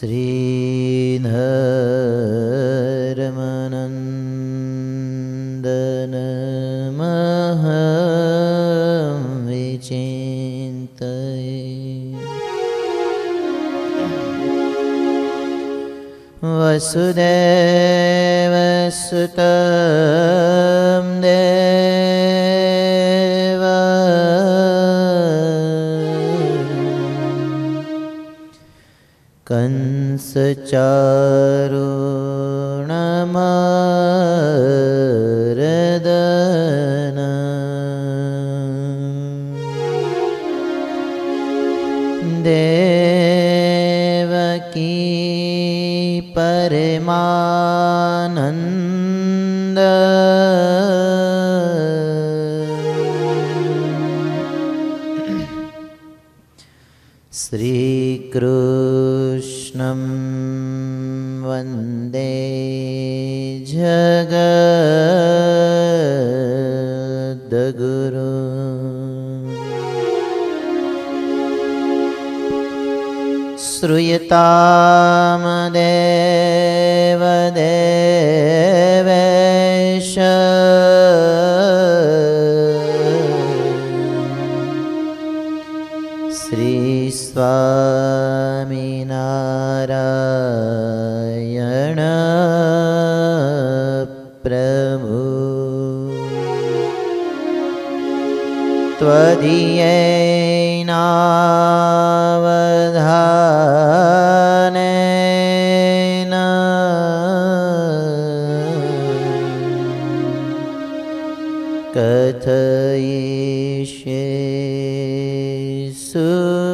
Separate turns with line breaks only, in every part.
श्रीधर्मनन्दन महं विचिन्तये वसुदेवसुतं देवा कंसचारुणमर्दन देवकी परमानंद श्रीकृष्णं वन्दे जगद्गुरुं श्रूयतां देवदेवेश श्रीस्वामिनारायण प्रभु त्वदीयैनावधानेन कथयिष्ये शुभकथा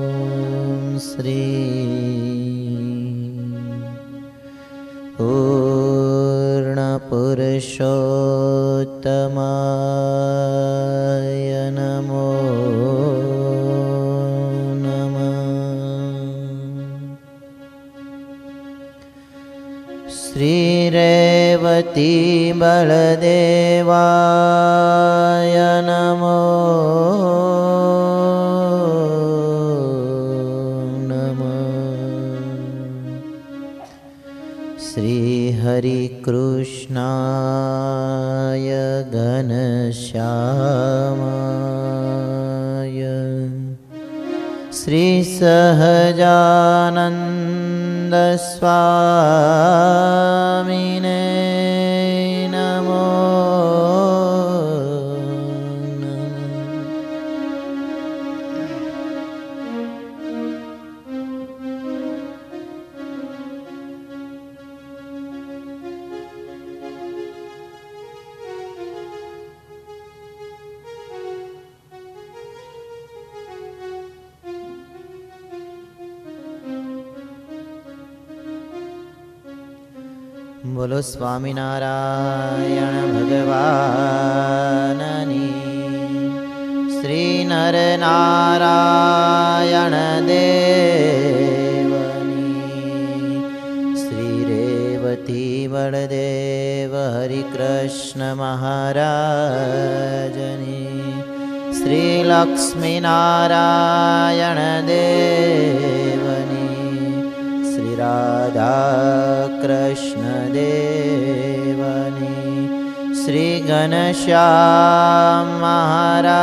ॐ श्री पूर्णपुरुषोत्तमाय नमो श्रीरेवती बलदेवाय नमो श्रीहरिकृष्णाय घनश्यामाय श्रीसहजानन्द स्वामिने नमो बोलो स्वामिनारायण भगवाननी श्री नर नारायण देवनी श्री रेवती बलदेव हरिकृष्ण महाराजनी श्री लक्ष्मी नारायण देवनी राधा कृष्ण देवनी श्री घनश्याम महाराजनी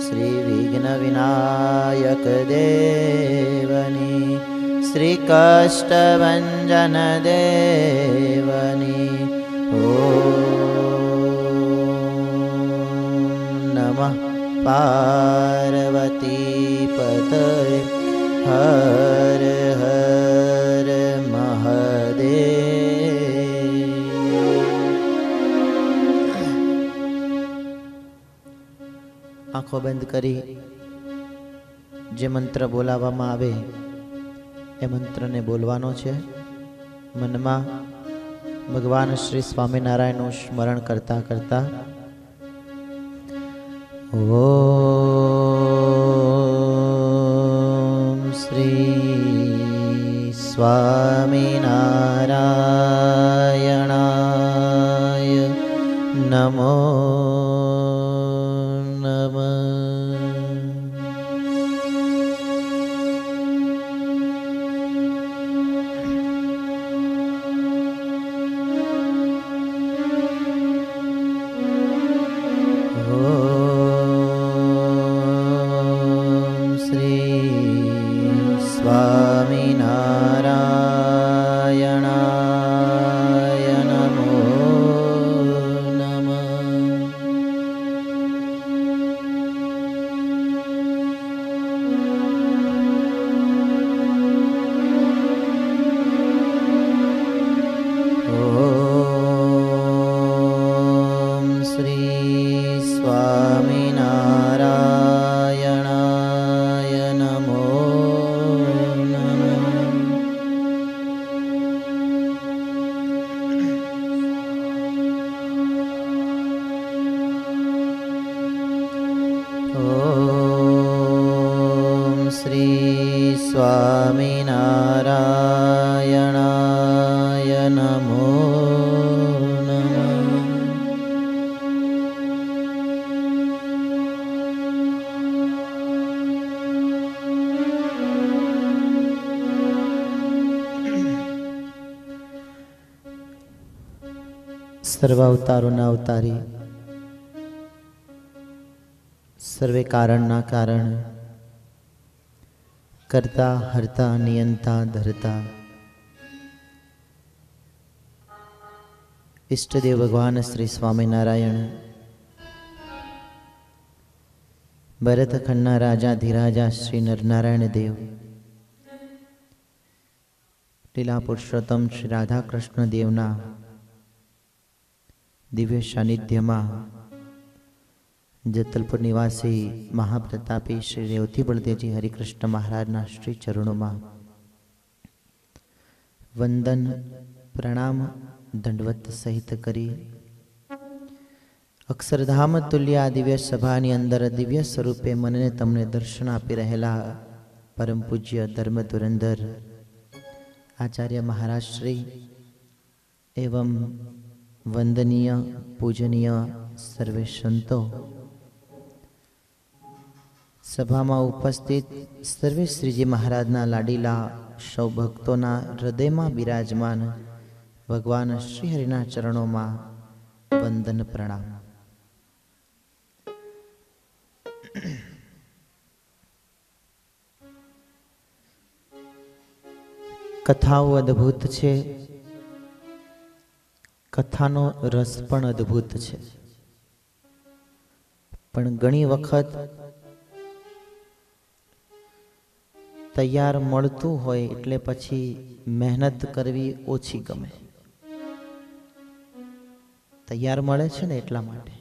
श्री विघ्न विनायक देवनी श्री कष्टभंजन देवनी ओम नमः पार्वती पतये हर हर महादेव। आँखों बंद करी जे मंत्र बोलावामां आवे ए मंत्र ने बोलवानो छे। मनमा भगवान श्री स्वामीनारायणनुं स्मरण करता करता ओम श्री સ્વામિનારાયણાય નમો નમઃ. સ્વામિનારાયણાય નમો નમઃ. ઓમ શ્રી સ્વામિનારાયણાય નમો સ્વામિનારાયણાય નમો નમઃ. સર્વ અવતારોના અવતારી, સર્વે કારણના કારણ, કરતા હરતા નિયંતા ધરતા ઈષ્ટદેવ ભગવાન શ્રી સ્વામિનારાયણ, ભરતખંડના રાજાધિરાજા શ્રી નરનારાયણ દેવ, લીલા પુરુષોત્તમ શ્રી રાધા કૃષ્ણ દેવના દિવ્ય સાનિધ્યમાં જેતલપુર નિવાસી મહાપ્રતાપી શ્રી રેવતી બળદેવજી હરિકૃષ્ણ મહારાજના શ્રી ચરણોમાં વંદન પ્રણામ દંડવત સહિત કરી અક્ષરધામ તુલ્ય આ દિવ્ય સભાની અંદર દિવ્ય સ્વરૂપે મને તમને દર્શન આપી રહેલા પરમ પૂજ્ય ધર્મ ધુરંધર આચાર્ય મહારાજ શ્રી એવં વંદનીય પૂજનીય સર્વે સંતો, સભામાં ઉપસ્થિત સર્વે શ્રીજી મહારાજના લાડીલા સૌ ભક્તોના હૃદયમાં બિરાજમાન ભગવાન શ્રી હરિના ચરણોમાં વંદન પ્રણામ. કથાઓ અદ્ભુત છે, કથાનો રસ પણ અદ્ભુત છે, પણ ઘણી વખત તૈયાર મળતું હોય એટલે પછી મહેનત કરવી ઓછી ગમે. તૈયાર મળે છે ને એટલા માટે.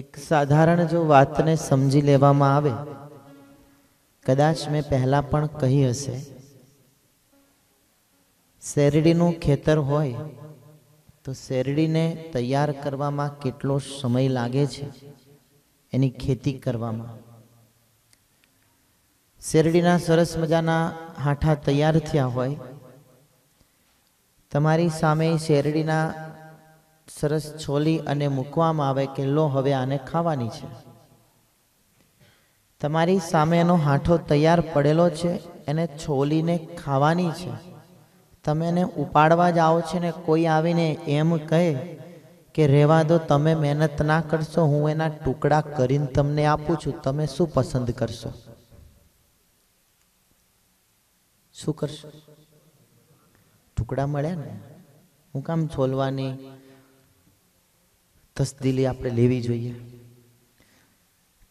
એક સાધારણ જો વાતને સમજી લેવામાં આવે, કદાચ મેં પહેલા પણ કહી હશે, શેરડીનું ખેતર હોય તો શેરડીને તૈયાર કરવામાં કેટલો સમય લાગે છે એની ખેતી કરવામાં. શેરડીના સરસ મજાના હાંઠા તૈયાર થયા હોય, તમારી સામે શેરડીના સરસ છોલી અને મૂકવામાં આવે કે લો હવે આને ખાવાની છે. તમારી સામે એનો હાંઠો તૈયાર પડેલો છે, એને છોલીને ખાવાની છે. તમે એને ઉપાડવા જાઓ છો ને કોઈ આવીને એમ કહે કે રહેવા દો, તમે મહેનત ના કરશો, હું એના ટુકડા કરીને તમને આપું છું, તમે શું પસંદ કરશો? શું કરશો? ટુકડા મળ્યા ને, હું કામ છોલવાની તસદીલી આપણે લેવી જોઈએ?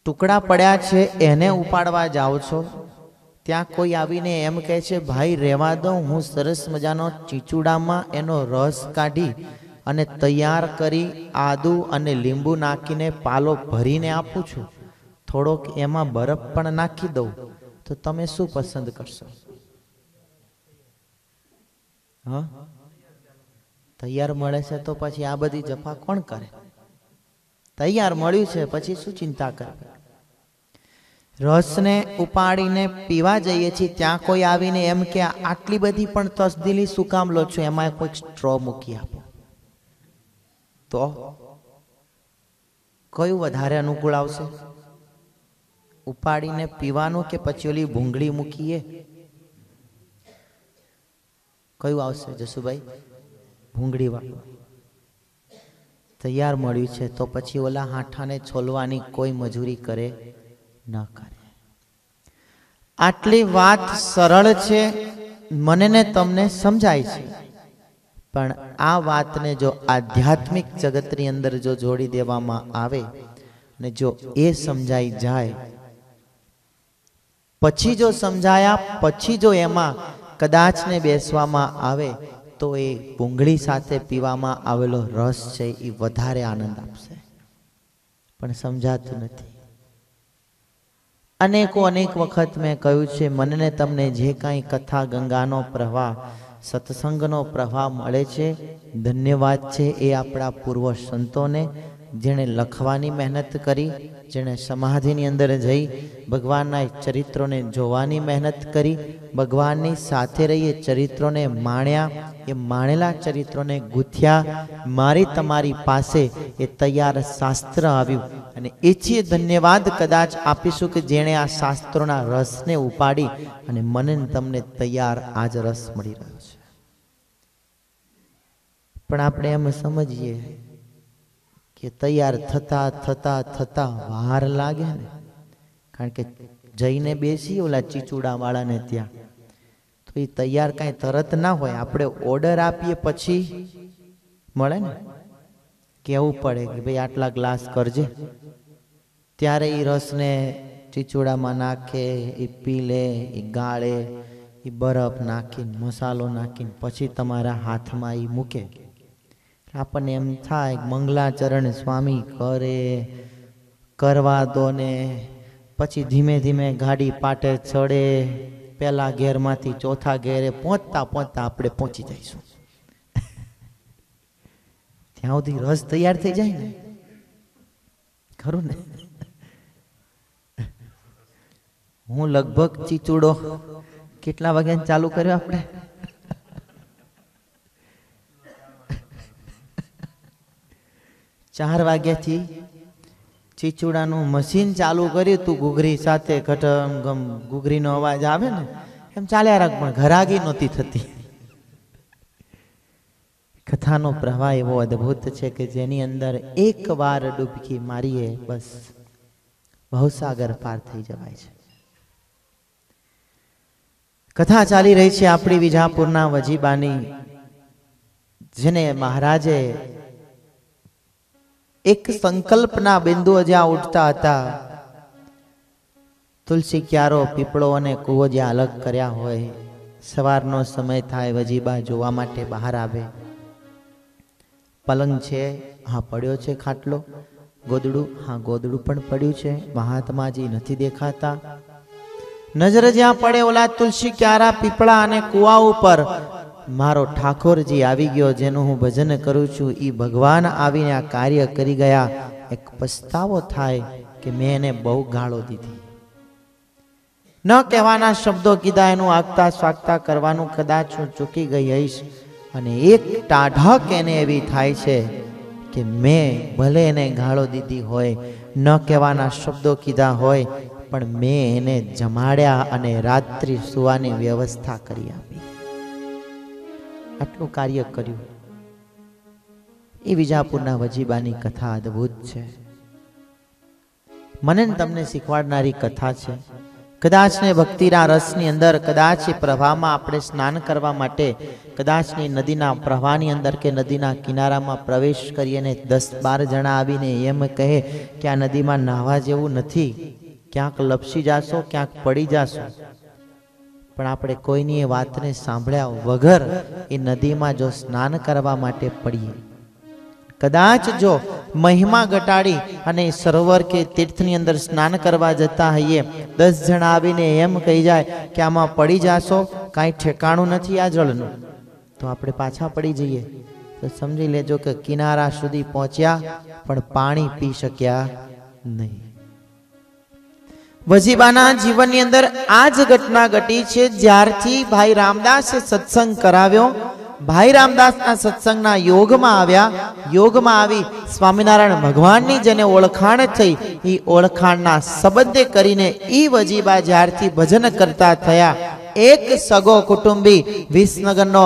ટુકડા પડ્યા છે એને ઉપાડવા જાઓ છો, ત્યાં કોઈ આવીને એમ કહે છે ભાઈ રહેવા દો, હું સરસ મજાનો ચીચુડામાં એનો રસ કાઢી અને તૈયાર કરી આદુ અને લીંબુ નાખીને પાલો ભરીને આપું છું, થોડોક એમાં બરફ પણ નાખી દઉં, તો તમે શું પસંદ કરશો? હા, તૈયાર મળે છે તો પછી આ બધી જફા કોણ કરે? તૈયાર મળ્યું છે પછી શું ચિંતા કરે? રસને ઉપાડીને પીવા જઈએ છીએ, ત્યાં કોઈ આવીને એમ કે આટલી બધી પણ તસદીલી શું કામ લો છો, એમાં કોઈક સ્ટ્રો મૂકી આપો, તો કયું વધારે અનુકૂળ આવશે? ઉપાડીને પીવાનું કે પછી ઓલી ભૂંગળી મૂકીએ, કયું આવશે જસુભાઈ? ભૂંગળી વાળું તૈયાર મળ્યું છે, તો પછી ઓલા હાંઠાને છોલવાની કોઈ મજૂરી કરે ન કરે. આટલી વાત સરળ છે, મને ને તમને સમજાય છે, પણ આ વાતને જો આધ્યાત્મિક જગતની અંદર જો જોડી દેવામાં આવે અને જો એ સમજાઈ જાય, પછી જો સમજાયા પછી જો એમાં કદાચ ને બેસવામાં આવે, તો એ ભૂંગળી સાથે પીવામાં આવેલો રસ છે એ વધારે આનંદ આપશે. પણ સમજાતું નથી. અનેક વખત મેં કહ્યું છે, મને ને તમને જે કાંઈ કથા ગંગાનો પ્રવાહ, સત્સંગનો પ્રવાહ મળે છે, ધન્યવાદ છે એ આપણા પૂર્વ સંતોને, જેણે લખવાની મહેનત કરી, જેણે સમાધિની અંદર જઈ ભગવાનના ચરિત્રોને જોવાની મહેનત કરી, ભગવાનની સાથે રહી એ ચરિત્રોને માણ્યા, એ માણેલા ચરિત્રોને ગૂંથ્યા. મારી તમારી પાસે એ તૈયાર શાસ્ત્ર આવ્યું, અને એથી ધન્યવાદ કદાચ આપીશું કે જેણે આ શાસ્ત્રોના રસને ઉપાડી અને મને તમને તૈયાર આજ રસ મળી રહ્યો છે. પણ આપણે એમ સમજીએ કે તૈયાર થતા થતા થતા વાર લાગે ને, કારણ કે જઈને બેસી ઓલા ચીચુડા વાળાને ત્યાં, તો એ તૈયાર કાંઈ તરત ના હોય. આપણે ઓર્ડર આપીએ પછી મળે ને, કહેવું પડે કે ભાઈ આટલા ગ્લાસ કરજે, ત્યારે એ રસને ચીચુડામાં નાખે, એ પી લે, એ ગાળે, એ બરફ નાખીને મસાલો નાખીને પછી તમારા હાથમાં એ મૂકે. આપણને એમ થાય મંગલાચરણ સ્વામી કરે, કરવા દો ને. પછી ધીમે ધીમે ગાડી પાટે ચડે, પેલા ઘેરમાંથી ચોથા ઘેરે પહોંચતા પહોંચતા આપણે પહોંચી જઈશું. ત્યાં સુધી રસ તૈયાર થઈ જાય ને, ખરું ને? હું લગભગ ચીચુડો કેટલા વાગ્યા ચાલુ કર્યો આપણે? 4 વાગ્યાથી ચીચુડાનું મશીન ચાલુ કર્યું તું, ઘૂઘરી સાથે ઘટમ ગમ ઘૂઘરીનો અવાજ આવે ને એમ ચાલ્યા રાખ, પણ ઘરાગી નહોતી થતી. કથાનો પ્રવાહ એવો અદ્ભુત છે કે જેની અંદર એક વાર ડૂબકી મારીએ બસ ભવસાગર પાર થઈ જવાય છે. કથા ચાલી રહી છે આપણી વિજાપુરના વજીબાની, જેને મહારાજે એક સંકલ્પના બિંદુ જ્યાં ઉઠતા હતા, તુલસી ક્યારો, પીપળો અને કૂવો જ્યાં અલગ કર્યા હોય, સવારનો સમય થાય, વજીબા જોવા માટે બહાર આવે. પલંગ છે, હા પડ્યો છે ખાટલો. ગોદડું, હા ગોદડું પણ પડ્યું છે. મહાત્માજી નથી દેખાતા. નજર જ્યાં પડે ઓલા તુલસી ક્યારા, પીપળા અને કુવા ઉપર મારો ઠાકોરજી આવી ગયો, જેનું હું ભજન કરું છું. ઈ ભગવાન આવીને આ કાર્ય કરી ગયા. એક પસ્તાવો થાય કે મેં એને બહુ ગાળો દીધી, ન કહેવાના શબ્દો કીધા, એનું આગતા સ્વાગતા કરવાનું કદાચ હું ચૂકી ગઈ હઈશ. અને એક ટાઢક એને એવી થાય છે કે મેં ભલે એને ગાળો દીધી હોય, ન કહેવાના શબ્દો કીધા હોય, પણ મેં એને જમાડ્યા અને રાત્રિ સુવાની વ્યવસ્થા કરી આપી. આટલું કાર્ય કર્યું. એ વિજાપુરના વજીબાની કથા અદ્ભુત છે. મને તમને શીખવાડનારી કથા છે. કદાચ ને ભક્તિના રસની અંદર, કદાચ એ પ્રવાહમાં આપણે સ્નાન કરવા માટે, કદાચ ને નદીના પ્રવાહની અંદર કે નદીના કિનારામાં પ્રવેશ કરીને 10-12 જણા આવીને એમ કહે કે આ નદીમાં નાહવા જેવું નથી, ક્યાંક લપસી જાશો, ક્યાંક પડી જાશો. પણ આપણે કોઈની એ વાતને સાંભળ્યા વગર એ નદીમાં જો સ્નાન કરવા માટે પડીએ, કદાચ જો મહિમા ઘટાડી અને સરોવર કે તીર્થની અંદર સ્નાન કરવા જતા હઈએ, 10 જણા આવીને એમ કહી જાય કે આમાં પડી જાશો, કાંઈ ઠેકાણું નથી આ જળનું, તો આપણે પાછા પડી જઈએ. તો સમજી લેજો કે કિનારા સુધી પહોંચ્યા પણ પાણી પી શક્યા નહીં. વજીબાના જીવનની અંદર આ જ ઘટના ઘટી છે. જ્યારથી ભાઈ રામદાસે સત્સંગ કરાવ્યો, ભાઈ રામદાસના સત્સંગના યોગમાં આવ્યા, યોગમાં આવી સ્વામિનારાયણ ભગવાનની જેને ઓળખાણ થઈ, એ ઓળખાણના સંબંધે કરીને એ વજીબા જ્યારથી ભજન કરતા થયા, એક સગો કુટુંબી વિસનગરનો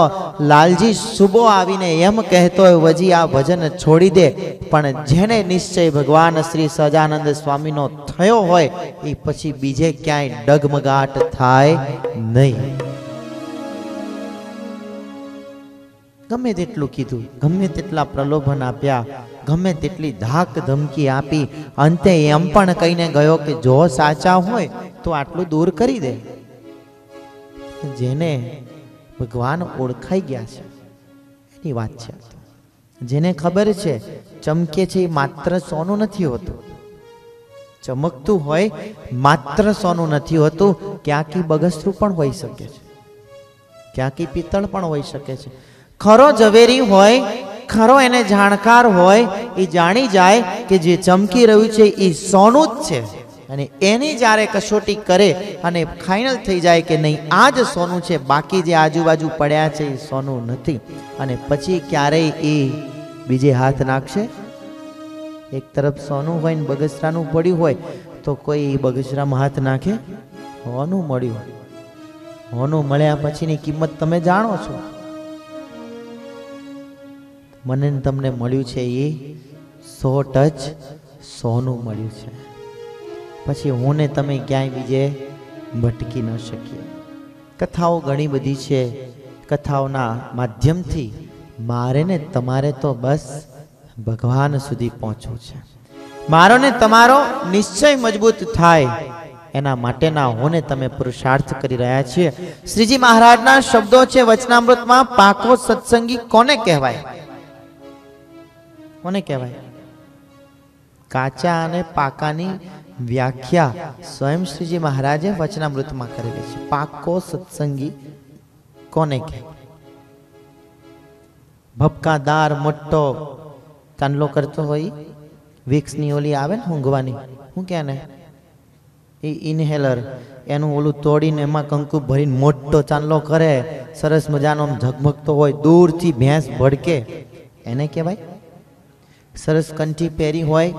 લાલજી સુબો આવીને એમ કહેતો હોય, વજી આ ભજન છોડી દે. પણ જેને નિશ્ચય ભગવાન શ્રી સહજાનંદ સ્વામીનો થયો હોય એ પછી બીજે ક્યાંય ડગમગાટ થાય નહીં. ગમે તેટલું કીધું, ગમે તેટલા પ્રલોભન આપ્યા, ગમે તેટલી ધાક ધમકી આપી, અંતે એમ પણ કહીને ગયો કે જો સાચા હોય તો આટલું દૂર કરી દે. જેને ભગવાન ઓળખાઈ ગયા છે એની વાત છે. જેને ખબર છે ચમકે છે એ માત્ર સોનું નથી હોતું, ચમકતું હોય માત્ર સોનું નથી હોતું, ક્યાંક બગસરું પણ હોઈ શકે છે, ક્યાંક પિત્તળ પણ હોઈ શકે છે. ખરો ઝવેરી હોય, ખરો એને જાણકાર હોય, એ જાણી જાય કે જે ચમકી રહ્યું છે એ સોનું જ છે. અને એની જ્યારે કસોટી કરે અને ફાઇનલ થઈ જાય કે નહીં આ જ સોનું છે, બાકી જે આજુબાજુ પડ્યા છે એ સોનું નથી, અને પછી ક્યારેય એ બીજે હાથ નાખશે? એક તરફ સોનું હોય ને બગસરાનું પડ્યું હોય તો કોઈ બગસરામાં હાથ નાખે? હોનું મળ્યું, હોનું મળ્યા પછીની કિંમત તમે જાણો છો. મને તમને મળ્યું છે એ 100 ટચ સોનું મળ્યું છે. પછી હું ને તમે ક્યાંય બીજે ભટકી ન શકીએ. કથાઓ ઘણી બધી છે, કથાઓના માધ્યમથી મારે ને તમારે તો બસ ભગવાન સુધી પહોંચવું છે. મારો ને તમારો નિશ્ચય મજબૂત થાય એના માટેના હું ને તમે પુરુષાર્થ કરી રહ્યા છીએ. શ્રીજી મહારાજના શબ્દો છે વચનામૃતમાં, પાકો સત્સંગી કોને કહેવાય? કોને કહેવાય? કાચા અને પાકાની વ્યાખ્યા સ્વયં શ્રીજી મહારાજે વચનામૃતમાં કરેલી છે. પાકો સત્સંગી કોને કહેવાય? ભપકાદાર મોટો ચાંદલો કરતો હોય, વિક્સની ઓલી આવે ને ઊંઘવાની, શું કે ને એ ઇન્હેલર, એનું ઓલું તોડીને એમાં કંકુ ભરીને મોટો ચાંદલો કરે, સરસ મજાનો ઝગમગતો હોય, દૂરથી ભેંસ ભડકે, એને કહેવાય? સરસ કંઠી પહેરી હોય,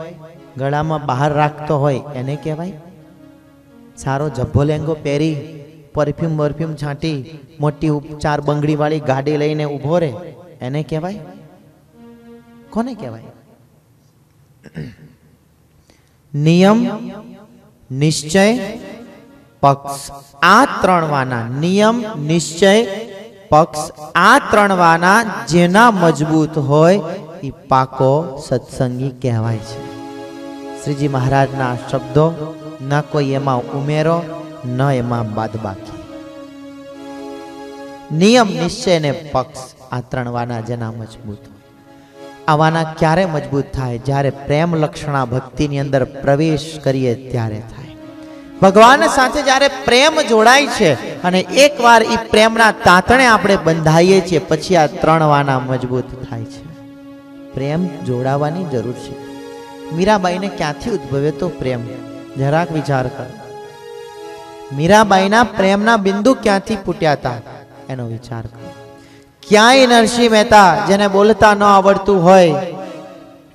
ગળામાં બહાર રાખતો હોય, એને કહેવાય? સારો જબ્બો લેંગો પહેરી, પરફ્યુમ છાંટી, મોટી 4 બંગડી વાળી ગાડી લઈને ઊભો રહે, એને કહેવાય? કોને કહેવાય? નિયમ, નિશ્ચય, પક્ષ, આ 3 વાના. નિયમ, નિશ્ચય, પક્ષ, આ 3 વાના જેના મજબૂત હોય એ પાકો સત્સંગી કહેવાય છે. શ્રીજી મહારાજના શબ્દો, ન કોઈ એમાં ઉમેરો, ન એમાં બાદબાકી. નિયમ, નિશ્ચય ને પક્ષ, આ 3 વાના જેના મજબૂત હોય. આવાના ક્યારે મજબૂત થાય? જ્યારે પ્રેમ લક્ષણા ભક્તિની અંદર પ્રવેશ કરીએ ત્યારે થાય. ભગવાન સાથે જ્યારે પ્રેમ જોડાય છે અને એકવાર એ પ્રેમના તાતણે આપણે બંધાઈએ છીએ, પછી આ 3 વાના મજબૂત થાય છે. પ્રેમ જોડાવાની જરૂર છે. મીરાબાઈને ક્યાંથી ઉદ્ભવ્યો તો પ્રેમ? જરાક વિચાર કરો. મીરાબાઈના પ્રેમના બિંદુ ક્યાંથી ફૂટ્યા હતા એનો વિચાર કરો. ક્યાંય નરસિંહ મહેતા, જેને બોલતા ન આવડતું હોય,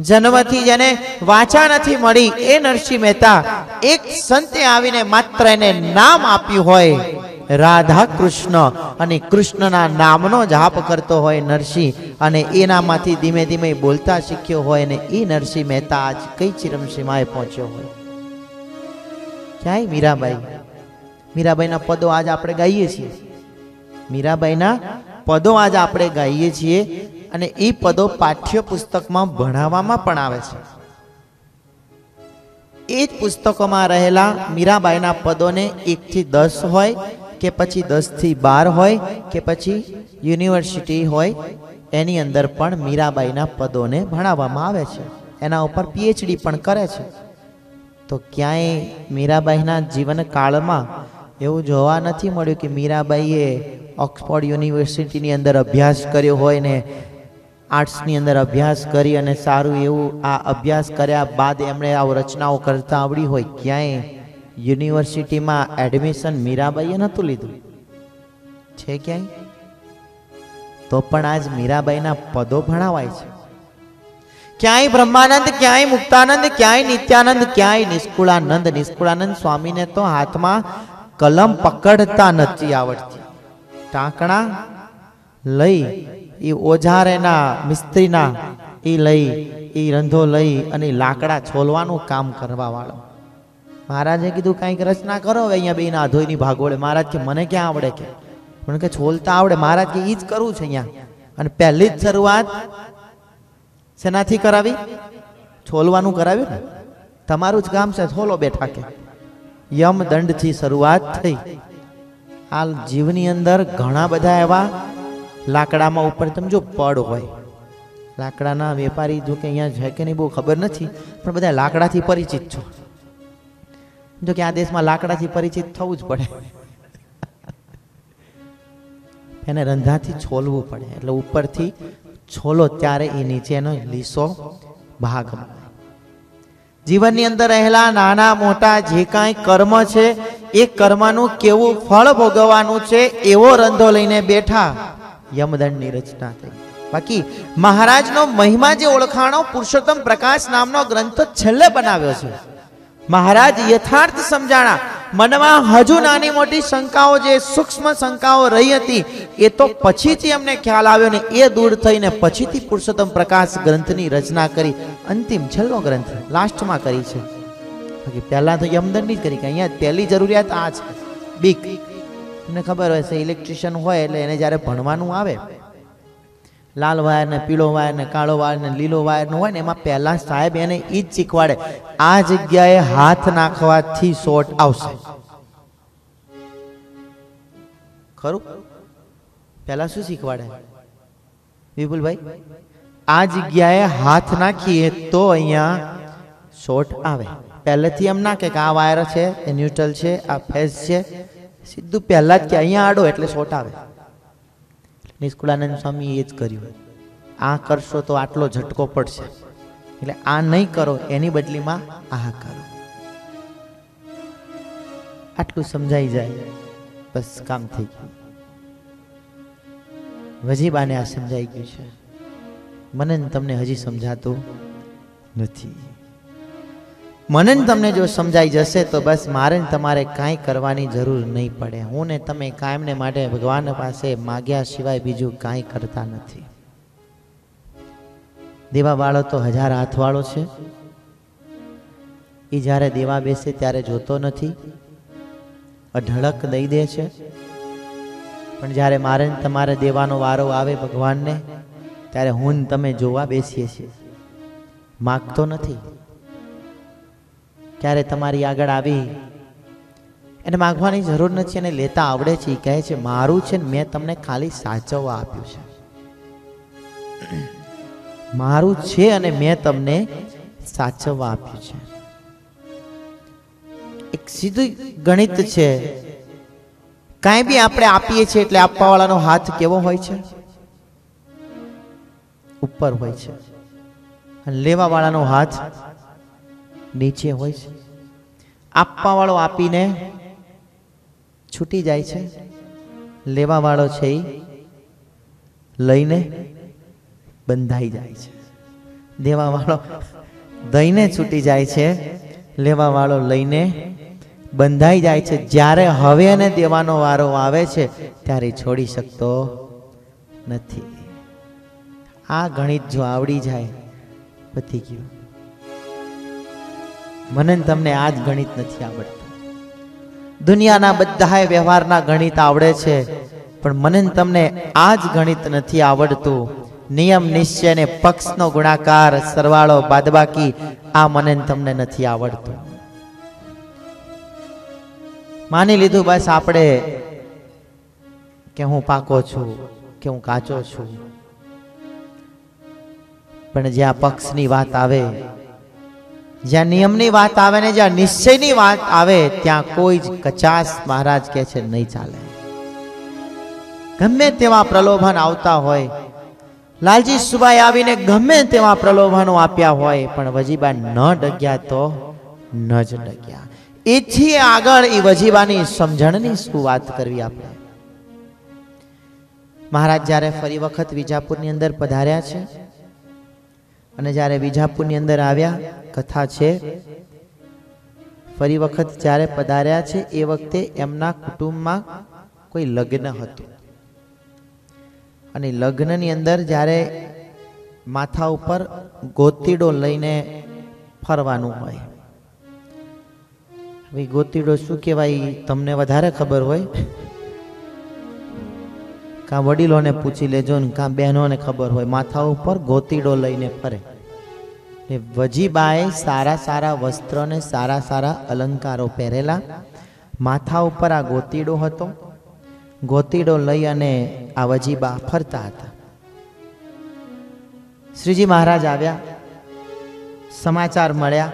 જન્મથી જેને વાચા નથી મળી, એ નરસિંહ મહેતા એક સંતે આવીને માત્ર એને નામ આપ્યું હોય રાધા કૃષ્ણ, અને કૃષ્ણના નામનો જાપ કરતો હોય નરસિંહ, અને એનામાંથી ધીમે ધીમે બોલતા શીખ્યો હોય, અને એ નરસિંહ મહેતા આજ કઈ ચિરમસીમાએ પહોંચ્યો હોય? ક્યાંય મીરાબાઈ. મીરાબાઈના પદો આજ આપણે ગાઈએ છીએ. મીરાબાઈના પદો આજ આપણે ગાઈએ છીએ, અને એ પદો પાઠ્ય પુસ્તકમાં ભણાવવામાં પણ આવે છે. એ જ પુસ્તકોમાં રહેલા મીરાબાઈના પદોને 1 થી 10 હોય, કે પછી 10 થી 12 હોય, કે પછી યુનિવર્સિટી હોય, એની અંદર પણ મીરાબાઈના પદોને ભણાવવામાં આવે છે. એના ઉપર PhD પણ કરે છે. તો ક્યાંય મીરાબાઈના જીવનકાળમાં એવું જોવા નથી મળ્યું કે મીરાબાઈએ ઓક્સફોર્ડ યુનિવર્સિટીની અંદર અભ્યાસ કર્યો હોય ને આર્ટ્સની અંદર અભ્યાસ કરી અને સારું એવું આ અભ્યાસ કર્યા બાદ એમણે આવો રચનાઓ કરતા આવડી હોય. ક્યાંય યુનિવર્સિટીમાં એડમિશન મીરાબાઈએ નહોતું લીધું છે ક્યાંય, તો પણ આજ મીરાબાઈના પદો ભણાવાય છે. ક્યાંય બ્રહ્માનંદ, ક્યાંય મુક્તાનંદ, ક્યાંય નિત્યાનંદ, ક્યાંય નિષ્કુળાનંદ. નિષ્કુળાનંદ સ્વામીને તો હાથમાં કલમ પકડતા નથી આવડતી. ટાંકણા લઈ એ ઓજાર એના મિસ્ત્રીના એ લઈ એ રંધો લઈ અને લાકડા છોલવાનું કામ કરવા વાળો. મહારાજે કીધું કંઈક રચના કરો હવે અહીંયા બેના અધોઈની ભાગોળે. મહારાજ કે મને ક્યાં આવડે, કે પણ કે છોલતા આવડે. મહારાજ કે ઈ જ કરવું છે અહીંયા. અને પહેલી જ શરૂઆત શેનાથી કરાવી? છોલવાનું કરાવ્યું ને. તમારું જ કામ છે, છોલો બેઠા કે. યમ દંડથી શરૂઆત થઈ. આ જીવની અંદર ઘણા બધા એવા લાકડામાં ઉપર તમે જો પડ હોય, લાકડાના વેપારી જો કે અહીંયા છે કે નહીં બહુ ખબર નથી, પણ બધા લાકડાથી પરિચિત છો. જો કે આ દેશમાં લાકડાથી પરિચિત થવું જ પડે. એને રંધાથી છોલવું પડે, એટલે ઉપરથી છોલો ત્યારે એ નીચેનો લીસો ભાગ મળે. જીવનની અંદર રહેલા નાના મોટા જે કાંઈ કર્મ છે એ કર્મનું કેવું ફળ ભોગવવાનું છે એવો રંધો લઈને બેઠા. યમદંડની રચના થઈ. બાકી મહારાજનો મહિમા જે ઓળખાણો પુરુષોત્તમ પ્રકાશ નામનો ગ્રંથ છેલ્લે બનાવ્યો છે. મહારાજ યથાર્થ સમજાણા. મનમાં હજુ નાની મોટી શંકાઓ, જે સૂક્ષ્મ શંકાઓ રહી હતી, એ તો પછીથી અમને ખ્યાલ આવ્યો ને એ દૂર થઈને પછીથી પુરુષોત્તમ પ્રકાશ ગ્રંથની રચના કરી. અંતિમ છેલ્લો ગ્રંથ લાસ્ટમાં કરી છે. બાકી પહેલા તો યમદંડની જ કરી, કે અહીંયા પહેલી જરૂરિયાત આ છે, બીક. તમને ખબર હોય છે ઇલેક્ટ્રિશિયન હોય એટલે એને જ્યારે ભણવાનું આવે, લાલ વાયર ને પીળો વાયર ને કાળો વાયર ને લીલો વાયર નો હોય ને, એમાં પહેલા સાહેબ એને ઈ જ શીખવાડે, આ જગ્યાએ હાથ નાખવાથી શોર્ટ આવશે. ખરું? પહેલા શું શીખવાડે વિપુલભાઈ? આ જગ્યાએ હાથ નાખીએ તો અહીંયા શોર્ટ આવે. પહેલેથી એમ ના કે આ વાયર છે, એ ન્યુટ્રલ છે, આ ફેઝ છે. સીધું પહેલા જ કે અહીંયા આડો એટલે શોર્ટ આવે. નિષ્કુળાનંદ સ્વામી એ જ કર્યું. આ કરશો તો આટલો ઝટકો પડશે, એટલે આ નહીં કરો, એની બદલીમાં આ કરો. આટલું સમજાઈ જાય બસ કામ થઈ ગયું. વજીબાને આ સમજાઈ ગયું છે, મને તમને હજી સમજાતું નથી. મને તમને જો સમજાઈ જશે તો બસ મારે તમારે કાંઈ કરવાની જરૂર નહીં પડે. હું ને તમે કાયમને માટે ભગવાન પાસે માગ્યા સિવાય બીજું કાંઈ કરતા નથી. દેવા વાળો તો 1000 હાથ વાળો છે. એ જ્યારે દેવા બેસે ત્યારે જોતો નથી, અઢળક દઈ દે છે. પણ જ્યારે મારે તમારે દેવાનો વારો આવે ભગવાનને, ત્યારે હું ને તમે જોવા બેસીએ છીએ, માગતો નથી. ક્યારે તમારી આગળ આવી એને માગવાની જરૂર નથી, એને લેતા આવડે છે. કહે છે મારું છે ને મેં તમને ખાલી સાચવવા આપ્યું છે. મારું છે અને મેં તમને સાચવવા આપ્યું છે. એક સીધું ગણિત છે. કાંઈ બી આપણે આપીએ છીએ એટલે આપવા વાળાનો હાથ કેવો હોય છે? ઉપર હોય છે. અને લેવા વાળાનો હાથ નીચે હોય છે. આપવા વાળો આપીને છૂટી જાય છે, લેવા વાળો છે એ લઈને બંધાઈ જાય છે. દેવા વાળો દઈને છૂટી જાય છે, લેવા વાળો લઈને બંધાઈ જાય છે. જ્યારે હવે એને દેવાનો વારો આવે છે ત્યારે છોડી શકતો નથી. આ ગણિત જો આવડી જાય પતી ગયું. મને તમને આ જ ગણિત નથી આવડતું. દુનિયાના બધા વ્યવહારના ગણિત આવડે છે, પણ મને તમને આ જ ગણિત નથી આવડતું. નિયમ નિશ્ચય ને પક્ષનો ગુણાકાર, સરવાળો બાદબાકી, આ મને તમને નથી આવડતું. માની લીધું બસ આપણે કે હું પાકો છું કે હું કાચો છું, પણ જ્યાં પક્ષની વાત આવે, જ્યાં નિયમની વાત આવે ને જ્યાં નિશ્ચયની વાત આવે, ત્યાં કોઈ જ કચાશ મહારાજ કહે છે નહીં ચાલે. ગમે તેવા પ્રલોભન આવતા હોય, લાલજી સુબાઈ આવીને ગમે તેવા પ્રલોભનો આપ્યા હોય, પણ વજીબા ન ડગ્યા તો ન જ ડગ્યા. એથી આગળ એ વજીબાની સમજણની શું વાત કરવી આપણે. મહારાજ જ્યારે ફરી વખત વિજાપુરની અંદર પધાર્યા છે અને જ્યારે વિજાપુરની અંદર આવ્યા, કથા છે, ફરી વખત જ્યારે પધાર્યા છે એ વખતે એમના કુટુંબમાં કોઈ લગ્ન હતું અને લગ્નની અંદર જ્યારે માથા ઉપર ગોતીડો લઈને ફરવાનું હોય. ભાઈ ગોતીડો શું કહેવાય તમને વધારે ખબર હોય, કાં વડીલોને પૂછી લેજો ને કાં બહેનોને ખબર હોય. માથા ઉપર ગોતીડો લઈને ફરે. વજીબાએ સારા સારા વસ્ત્ર ને સારા સારા અલંકારો પહેરેલા, માથા ઉપર આ ગોતીડો હતો. ગોતીડો લઈ અને આ વજીબા ફરતા હતા. શ્રીજી મહારાજ આવ્યા, સમાચાર મળ્યા.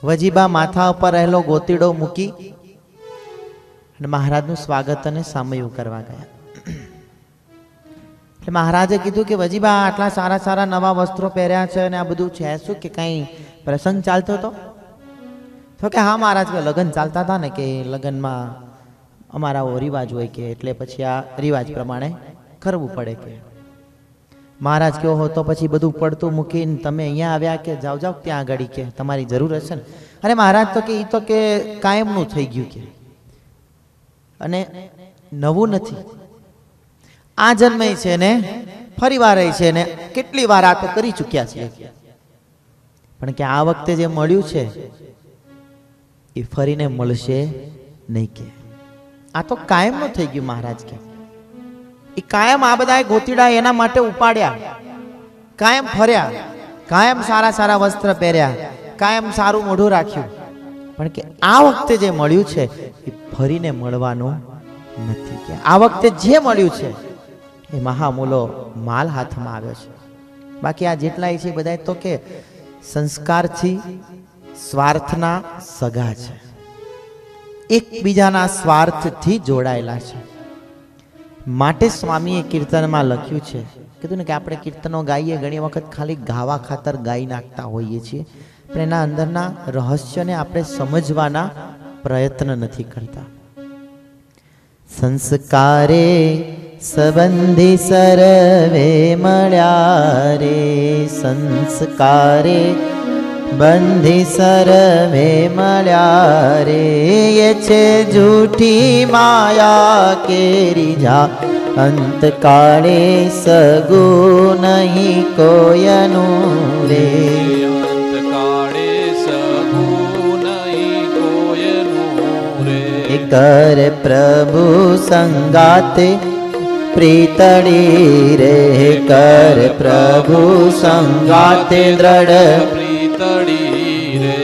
વજીબા માથા ઉપર રહેલો ગોતીડો મૂકી અને મહારાજનું સ્વાગત અને સામયું કરવા ગયા. એટલે મહારાજે કીધું કે વજીબા આટલા સારા સારા નવા વસ્ત્રો પહેર્યા છે અને આ બધું છે શું, કે કઈ પ્રસંગ ચાલતો હતો? તો કે હા મહારાજ, કે લગ્ન ચાલતા હતા ને, કે લગ્નમાં અમારા રિવાજ હોય કે એટલે પછી આ રિવાજ પ્રમાણે કરવું પડે. કે મહારાજ કેવો હો તો પછી બધું પડતું મૂકીને તમે અહીંયા આવ્યા, કે જાઓ જાઓ ત્યાં આગળ, કે તમારી જરૂર હશે ને. અરે મહારાજ તો કે એ તો કે કાયમનું થઈ ગયું, કે અને નવું નથી. આ જન્મે છે ને ફરી વાર છે ને કેટલી વાર આ તો કરી ચૂક્યા છે, પણ કે આ વખતે જે મળ્યું છે એ ફરીને મળશે નહીં. કે આ તો કાયમનું થઈ ગયું મહારાજ. કે એ કાયમ આ બધા ગોતીડા એના માટે ઉપાડ્યા, કાયમ ફર્યા, કાયમ સારા સારા વસ્ત્ર પહેર્યા, કાયમ સારું મોઢું રાખ્યું, પણ કે આ વખતે જે મળ્યું છે એ ફરીને મળવાનું નથી. કે આ વખતે જે મળ્યું છે એ મહામૂલો માલ હાથમાં આવ્યો છે. બાકી આ જેટલાય છે બધા તો કે સંસ્કારથી સ્વાર્થના સગા છે, એકબીજાના સ્વાર્થથી જોડાયેલા છે. માટે સ્વામીએ કીર્તનમાં લખ્યું છે, કીધું ને કે આપણે કીર્તનો ગાઈએ ઘણી વખત ખાલી ગાવા ખાતર ગાઈ નાખતા હોઈએ છીએ, પણ એના અંદરના રહસ્યને આપણે સમજવાના પ્રયત્ન નથી કરતા. સંસ્કારે સંબંધી સર્વે મળ્યા રે, સંસ્કારે બંધી સર્વે મળ્યા રે. એ છે જૂઠી માયા કેરી જા, અંતકાળે સગું નહીં કોયનું રે.
અંતકાળે સગું નહીં કોયનું રે.
કર પ્રભુ સંગાતે પ્રીતડી રે, કર પ્રભુ સંગાતે દ્રઢ
પ્રીતડી રે.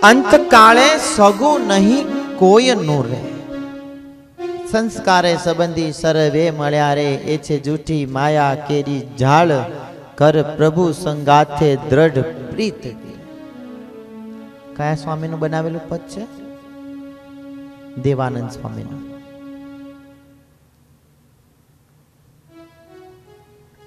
અંતકાળે સગું નહીં કોયનું રે. સંસ્કારે સંબંધી સર્વે મળ્યા રે. એ છે જૂઠી માયા કેરી ઝાડ, કર પ્રભુ સંગાથે દ્રઢ પ્રીત. કયા સ્વામીનું બનાવેલું પદ છે? દેવાનંદ સ્વામીનું.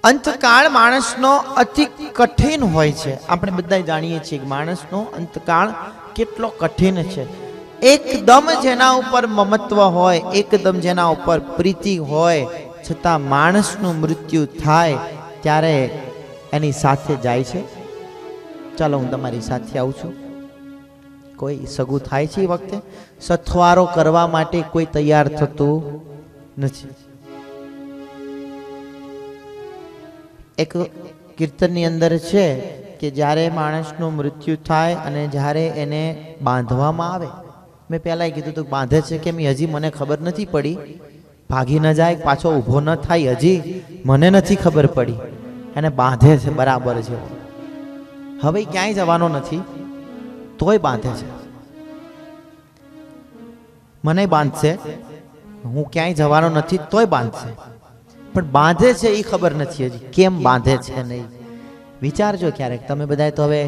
અંતકાળ માણસનો અતિ કઠિન હોય છે. આપણે બધા જાણીએ છીએ કે માણસનો અંતકાળ કેટલો કઠિન છે. એકદમ જેના ઉપર મમત્વ હોય, એકદમ જેના ઉપર પ્રીતિ હોય, છતાં માણસનું મૃત્યુ થાય ત્યારે એની સાથે જાય છે. ચાલો હું તમારી સાથે આવું છું. કોઈ સગું થાય છે એ વખતે સથવારો કરવા માટે કોઈ તૈયાર થતું નથી. એક કીર્તનની અંદર છે કે જ્યારે માણસનું મૃત્યુ થાય અને જ્યારે એને બાંધવામાં આવે, મેં પહેલાં કીધું હતું બાંધે છે કેમ હજી મને ખબર નથી પડી, ભાગી ન જાય, પાછો ઊભો ન થાય, હજી મને નથી ખબર પડી. એને બાંધે છે બરાબર છે. હવે ક્યાંય જવાનો નથી તોય બાંધે છે. મને બાંધશે, હું ક્યાંય જવાનો નથી તોય બાંધશે, પણ બાંધે છે એ ખબર નથી હજી કેમ બાંધે છે નહીં. વિચારજો ક્યારેક તમે બધા તો હવે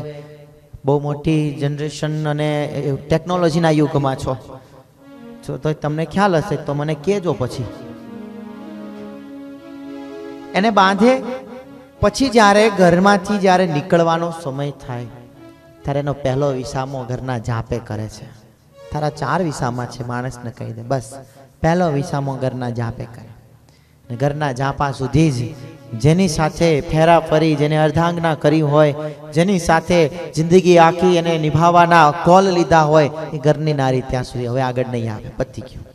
બહુ મોટી જનરેશન અને ટેકનોલોજીના યુગમાં છો, તો તમને ખ્યાલ હશે તો મને કહેજો. પછી એને બાંધે પછી જ્યારે ઘરમાંથી જ્યારે નીકળવાનો સમય થાય ત્યારે એનો પહેલો વિસામો ઘરના જાપે કરે છે. તારા 4 વિસામા છે, માણસને કહી દે, બસ પહેલો વિસામો ઘરના જાપે કરે. ને ઘરના જાપા સુધી જ જેની સાથે ફેરા ફરી, જેને અર્ધાંગના કરી હોય, જેની સાથે જિંદગી આખી એને નિભાવવાના કોલ લીધા હોય, એ ઘરની નારી ત્યાં સુધી હવે આગળ નહીં આવે, પતી ગયું.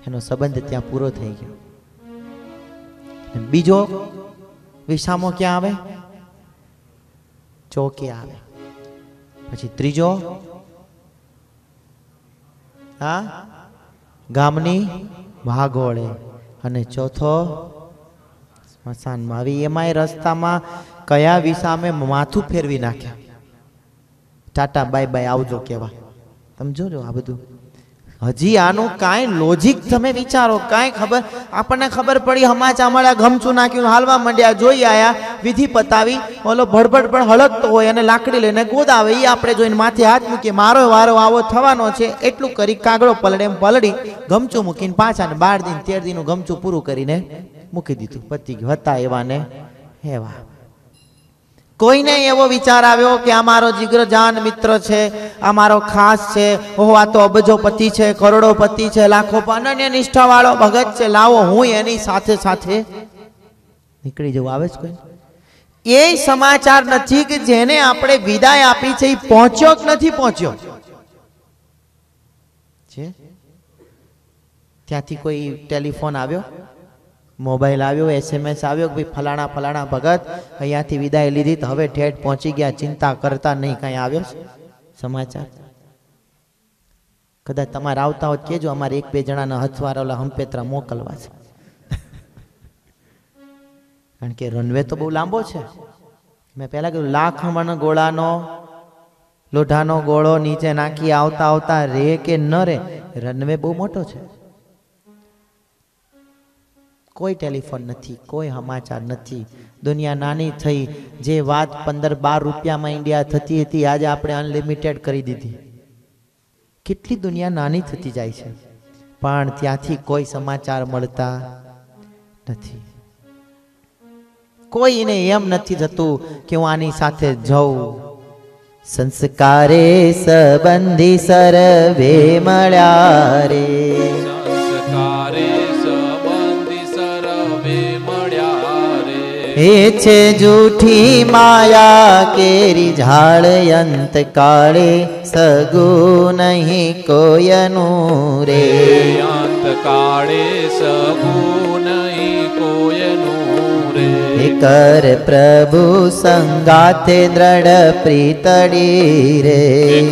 એનો સંબંધ ત્યાં પૂરો થઈ ગયો. બીજો વિસામો ક્યાં આવે? ચોકે આવે. પછી ત્રીજો ગામની ભાગોળે, અને ચોથો સ્મશાનમાં. આવી એમાંય રસ્તામાં કયા વિસામે માથું ફેરવી નાખ્યા, ટાટા બાય બાય આવજો કેવા. તમે જોજો આ બધું. હજી આનું કાંઈ લોજિક તમે વિચારો, કાંઈ ખબર આપણને ખબર પડી, હમાચા મળ્યા, ગમચું નાખ્યું, હાલવા માંડ્યા, જોઈ આયા, વિધિ પતાવી, ઓલો ભડભડ પણ હળકતો હોય અને લાકડી લઈને ગોદાવે, એ આપણે જોઈને માથે હાથ મૂકીએ, મારો વારો આવો થવાનો છે, એટલું કરી કાગડો પલડે એમ પલડી ગમચું મૂકીને પાછા 12 દિન 13 દિનનું ગમચું પૂરું કરીને મૂકી દીધું, પતી ગયું. હતા એવા ને એવા. કોઈને એવો વિચાર આવ્યો કે આ મારો જીગરજાન મિત્ર છે, આ મારો ખાસ છે, ઓહો આ તો અબજોપતિ છે, કરોડોપતિ છે, લાખો અનન્ય નિષ્ઠા વાળો ભગત છે, લાવો હું એની સાથે સાથે નીકળી જવું. આવે છે કોઈ? એ સમાચાર નથી કે જેને આપણે વિદાય આપી છે એ પહોંચ્યો કે નથી પહોંચ્યો છે? ત્યાંથી કોઈ ટેલિફોન આવ્યો, મોબાઈલ આવ્યો, SMS આવ્યો કે ભાઈ ફલાણા ફલાણા ભગત અહીંયાથી વિદાય લીધી, તો હવે ઠેઠ પહોંચી ગયા, ચિંતા કરતા નહીં, કઈ આવ્યો છે સમાચાર? કદાચ તમારે આવતા હોત કેજો, અમારે 1-2 જણાના હથવારા હંપેતરા મોકલવા છે. કારણ કે રનવે તો બહુ લાંબો છે. મેં પહેલા કીધું, લાખમણ ગોળાનો લોઢાનો ગોળો નીચે નાખી આવતા આવતા રે કે ન રે, રનવે બહુ મોટો છે. કોઈ ટેલિફોન નથી, કોઈ સમાચાર નથી. દુનિયા નાની થઈ. જે વાત 15-12 રૂપિયામાં ઇન્ડિયા થતી હતી, આજે આપણે અનલિમિટેડ કરી દીધી. કેટલી દુનિયા નાની થતી જાય છે, પણ ત્યાંથી કોઈ સમાચાર મળતા નથી. કોઈને એમ નથી થતું કે હું આની સાથે જઉં. સંસ્કારે સંબંધી સર્વે મળ્યા રે,
સંસ્કારે
એ છે જૂઠી માયા કેરી ઝાડ, અંત કાળે સગું નહીં કોયનું રે,
અંત કાળે સગું નહીં કોયનું રે.
કર પ્રભુ સંગાથે દ્રઢ પ્રીતડી રે,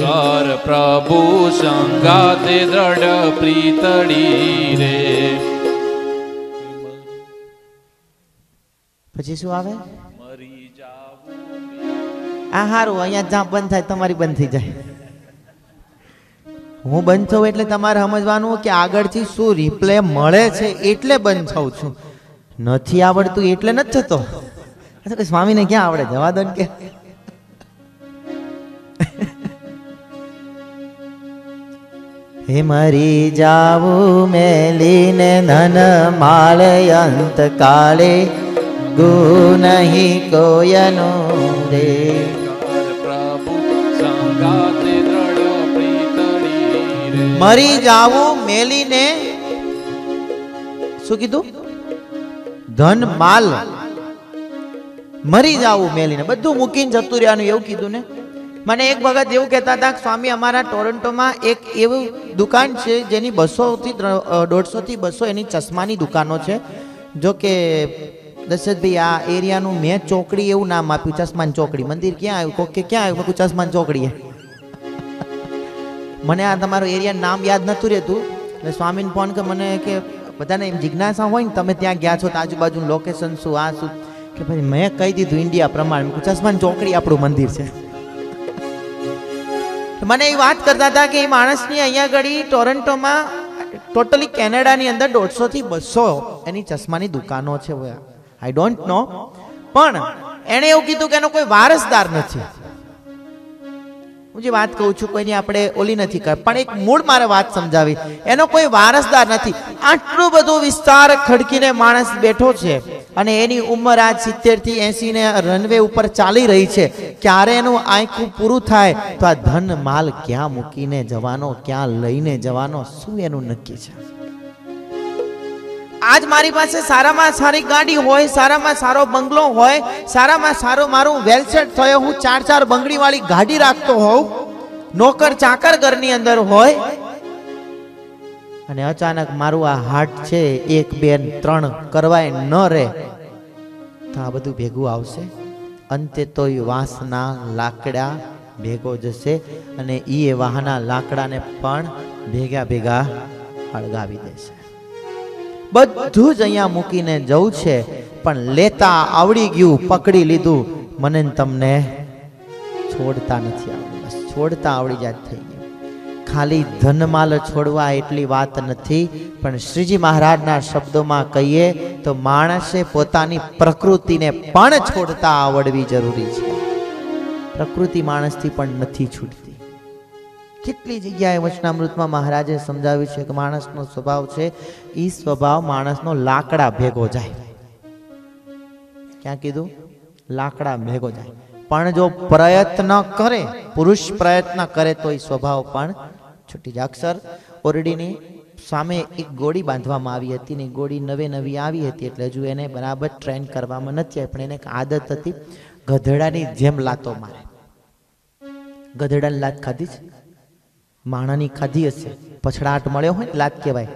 કર પ્રભુ સંગાથે દ્રઢ પ્રીતડી રે.
પછી શું આવે?
મરી જાવું.
આ હારું, અહીંયા જ્યાં બંધ થાય તમારી બંધ થઈ જાય. હું બંધ થઉં એટલે તમારે સમજવાનું કે આગળથી શું રિપ્લે મળે છે એટલે બંધ થઉં છું. નથી આવડતું એટલે નથી થતો. સ્વામીને ક્યાં આવડે, જવા દો ને. કે હે મરી જાવું મેલીને ધન માળ, અંત કાળે ગુ નહીં કોયનું રે,
પ્રભુ સંગાથે દ્રઢ પ્રીતડી રે.
મરી જાવું મેલીને, શું કીધું? ધન માલ. મરી જાવું મેલીને, બધું મૂકીને જતું રહેવાનું એવું કીધું ને. મને એક ભગત એવું કહેતા હતા કે સ્વામી, અમારા ટોરન્ટોમાં એક એવું દુકાન છે જેની 150 થી 200 એની ચશ્માની દુકાનો છે. જો કે દશરથભાઈ, આ એરિયાનું મેં ચોકડી એવું નામ આપ્યું, ચશ્માની ચોકડી. મંદિર ક્યાં આવ્યું? કોક કે ક્યાં આવ્યું? ચશ્માની ચોકડી. મને આ તમારો એરિયા નામ યાદ નતું રહેતું, એટલે સ્વામીને ફોન કે મને કે બધાને એમ જિજ્ઞાસા હોય ને, તમે ત્યાં ગયા છો તો આજુબાજુનું લોકેશન શું, આ શું? કે પછી મેં કહી દીધું ઇન્ડિયા પ્રમાણે, ચશ્માની ચોકડી આપણું મંદિર છે. મને એ વાત કરતા હતા કે એ માણસની અહીંયા આગળ ટોરન્ટોમાં ટોટલી કેનેડાની અંદર 150 થી 200 એની ચશ્માની દુકાનો છે. આઈ ડોન્ટ નો, પણ એણે એવું કીધું કે એનો કોઈ વારસદાર નથી. હું જે વાત કહું છું કોઈની આપણે ઓલી નથી કર, પણ એક મૂળ મારે વાત સમજાવી. એનો કોઈ વારસદાર નથી. આટલું બધું વિસ્તાર ખડકીને માણસ બેઠો છે, અને એની ઉંમર આજ 70 થી 80 ને રનવે ઉપર ચાલી રહી છે. ક્યારે એનું આંખું પૂરું થાય તો આ ધન માલ ક્યાં મૂકીને જવાનો, ક્યાં લઈને જવાનો, શું એનું નક્કી છે? આજ મારી પાસે સારામાં સારી ગાડી હોય, સારામાં સારો બંગલો હોય, સારામાં સારો મારું વેલસેટ થયો, હું 4 બંગડી વાળી ગાડી રાખતો હોઉં, નોકર ચાકર ઘરની અંદર હોય, અને અચાનક મારું આ હાર્ટ છે 1 2 3 કરવાય ન રહે તો આ બધું ભેગું આવશે. અંતે તો એ વાંસના લાકડા ભેગો જશે અને એ વાહના લાકડાને પણ ભેગા ભેગા હળગાવી દેશે. બધું જ અહીંયા મૂકીને જવું છે, પણ લેતા આવડી ગયું, પકડી લીધું. મને તમને છોડતા નથી આવડતું. બસ છોડતા આવડી જાય થઈ ગયું. ખાલી ધનમાલ છોડવા એટલી વાત નથી, પણ શ્રીજી મહારાજના શબ્દોમાં કહીએ તો માણસે પોતાની પ્રકૃતિને પણ છોડતા આવડવી જરૂરી છે. પ્રકૃતિ માણસથી પણ નથી છૂટતી. કેટલી જગ્યાએ વચનામૃતમાં મહારાજે સમજાવ્યું છે કે માણસનો સ્વભાવ છે એ સ્વભાવ માણસનો લાકડા ભેગો જાય. ક્યાં કીધું? લાકડા ભેગો જાય. પણ જો પ્રયત્ન કરે, પુરુષ પ્રયત્ન કરે તો એ સ્વભાવ પણ છૂટી જાય. અક્ષર ઓરડીની સામે એક ગોળી બાંધવામાં આવી હતી ને ગોળી નવી આવી હતી એટલે હજુ એને બરાબર ટ્રેન કરવામાં નથી આવી, પણ એને એક આદત હતી ગધેડાની જેમ લાતો મારે. ગધેડાની લાત ખાધી છે? માણાની ખાધી હશે, પછડાટ મળ્યો હોય લાત કહેવાય,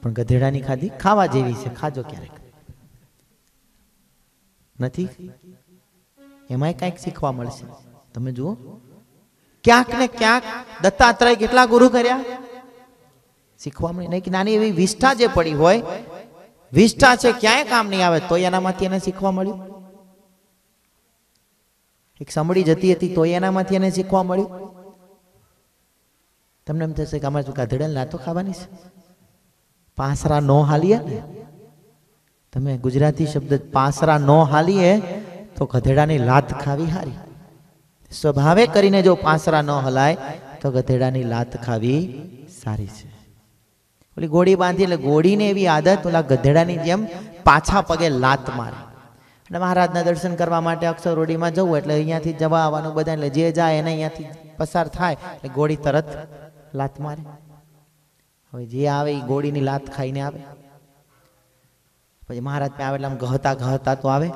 પણ ગધેડાની ખાધી? ખાવા જેવી છે, ખાજો ક્યારેક. નથી? એમાંય કંઈક શીખવા મળશે. તમે જુઓ, ક્યાંક ને ક્યાંક દત્તાત્રેય કેટલા ગુરુ કર્યા, શીખવા મળે નહીં. કે નાની એવી વિષ્ઠા જે પડી હોય, વિષ્ઠા છે ક્યાંય કામ નહીં આવે, તો એનામાંથી એને શીખવા મળ્યું. એક સમડી જતી હતી તો એનામાંથી એને શીખવા મળ્યું. તમને એમ થશે કે અમારે ગાધેડા લાતો ખાવાની છે, પાસરા નો હાલીએ ને. તમે ગુજરાતી શબ્દ પાસરા નો હાલીએ તો ગધેડાની લાત ખાવી હારી. સ્વભાવે કરીને જો પાસરા ન હલાય તો ગધેડાની લાત ખાવી સારી છે. ઓલી ગોળી બાંધી એટલે ગોળીને એવી આદત ઓલા ગધેડાની જેમ પાછા પગે લાત મારે. અને મહારાજના દર્શન કરવા માટે અક્ષરરોડીમાં જવું એટલે અહીંયાથી જવા આવવાનું બધા, એટલે જે જાય એને અહીંયાથી પસાર થાય એટલે ગોળી તરત લાત મારે. હવે જે આવે એ ગોળીની લાત ખાઈને આવે. પછી મહારાજ ત્યાં આવે એટલે આમ ઘહતા તો આવે.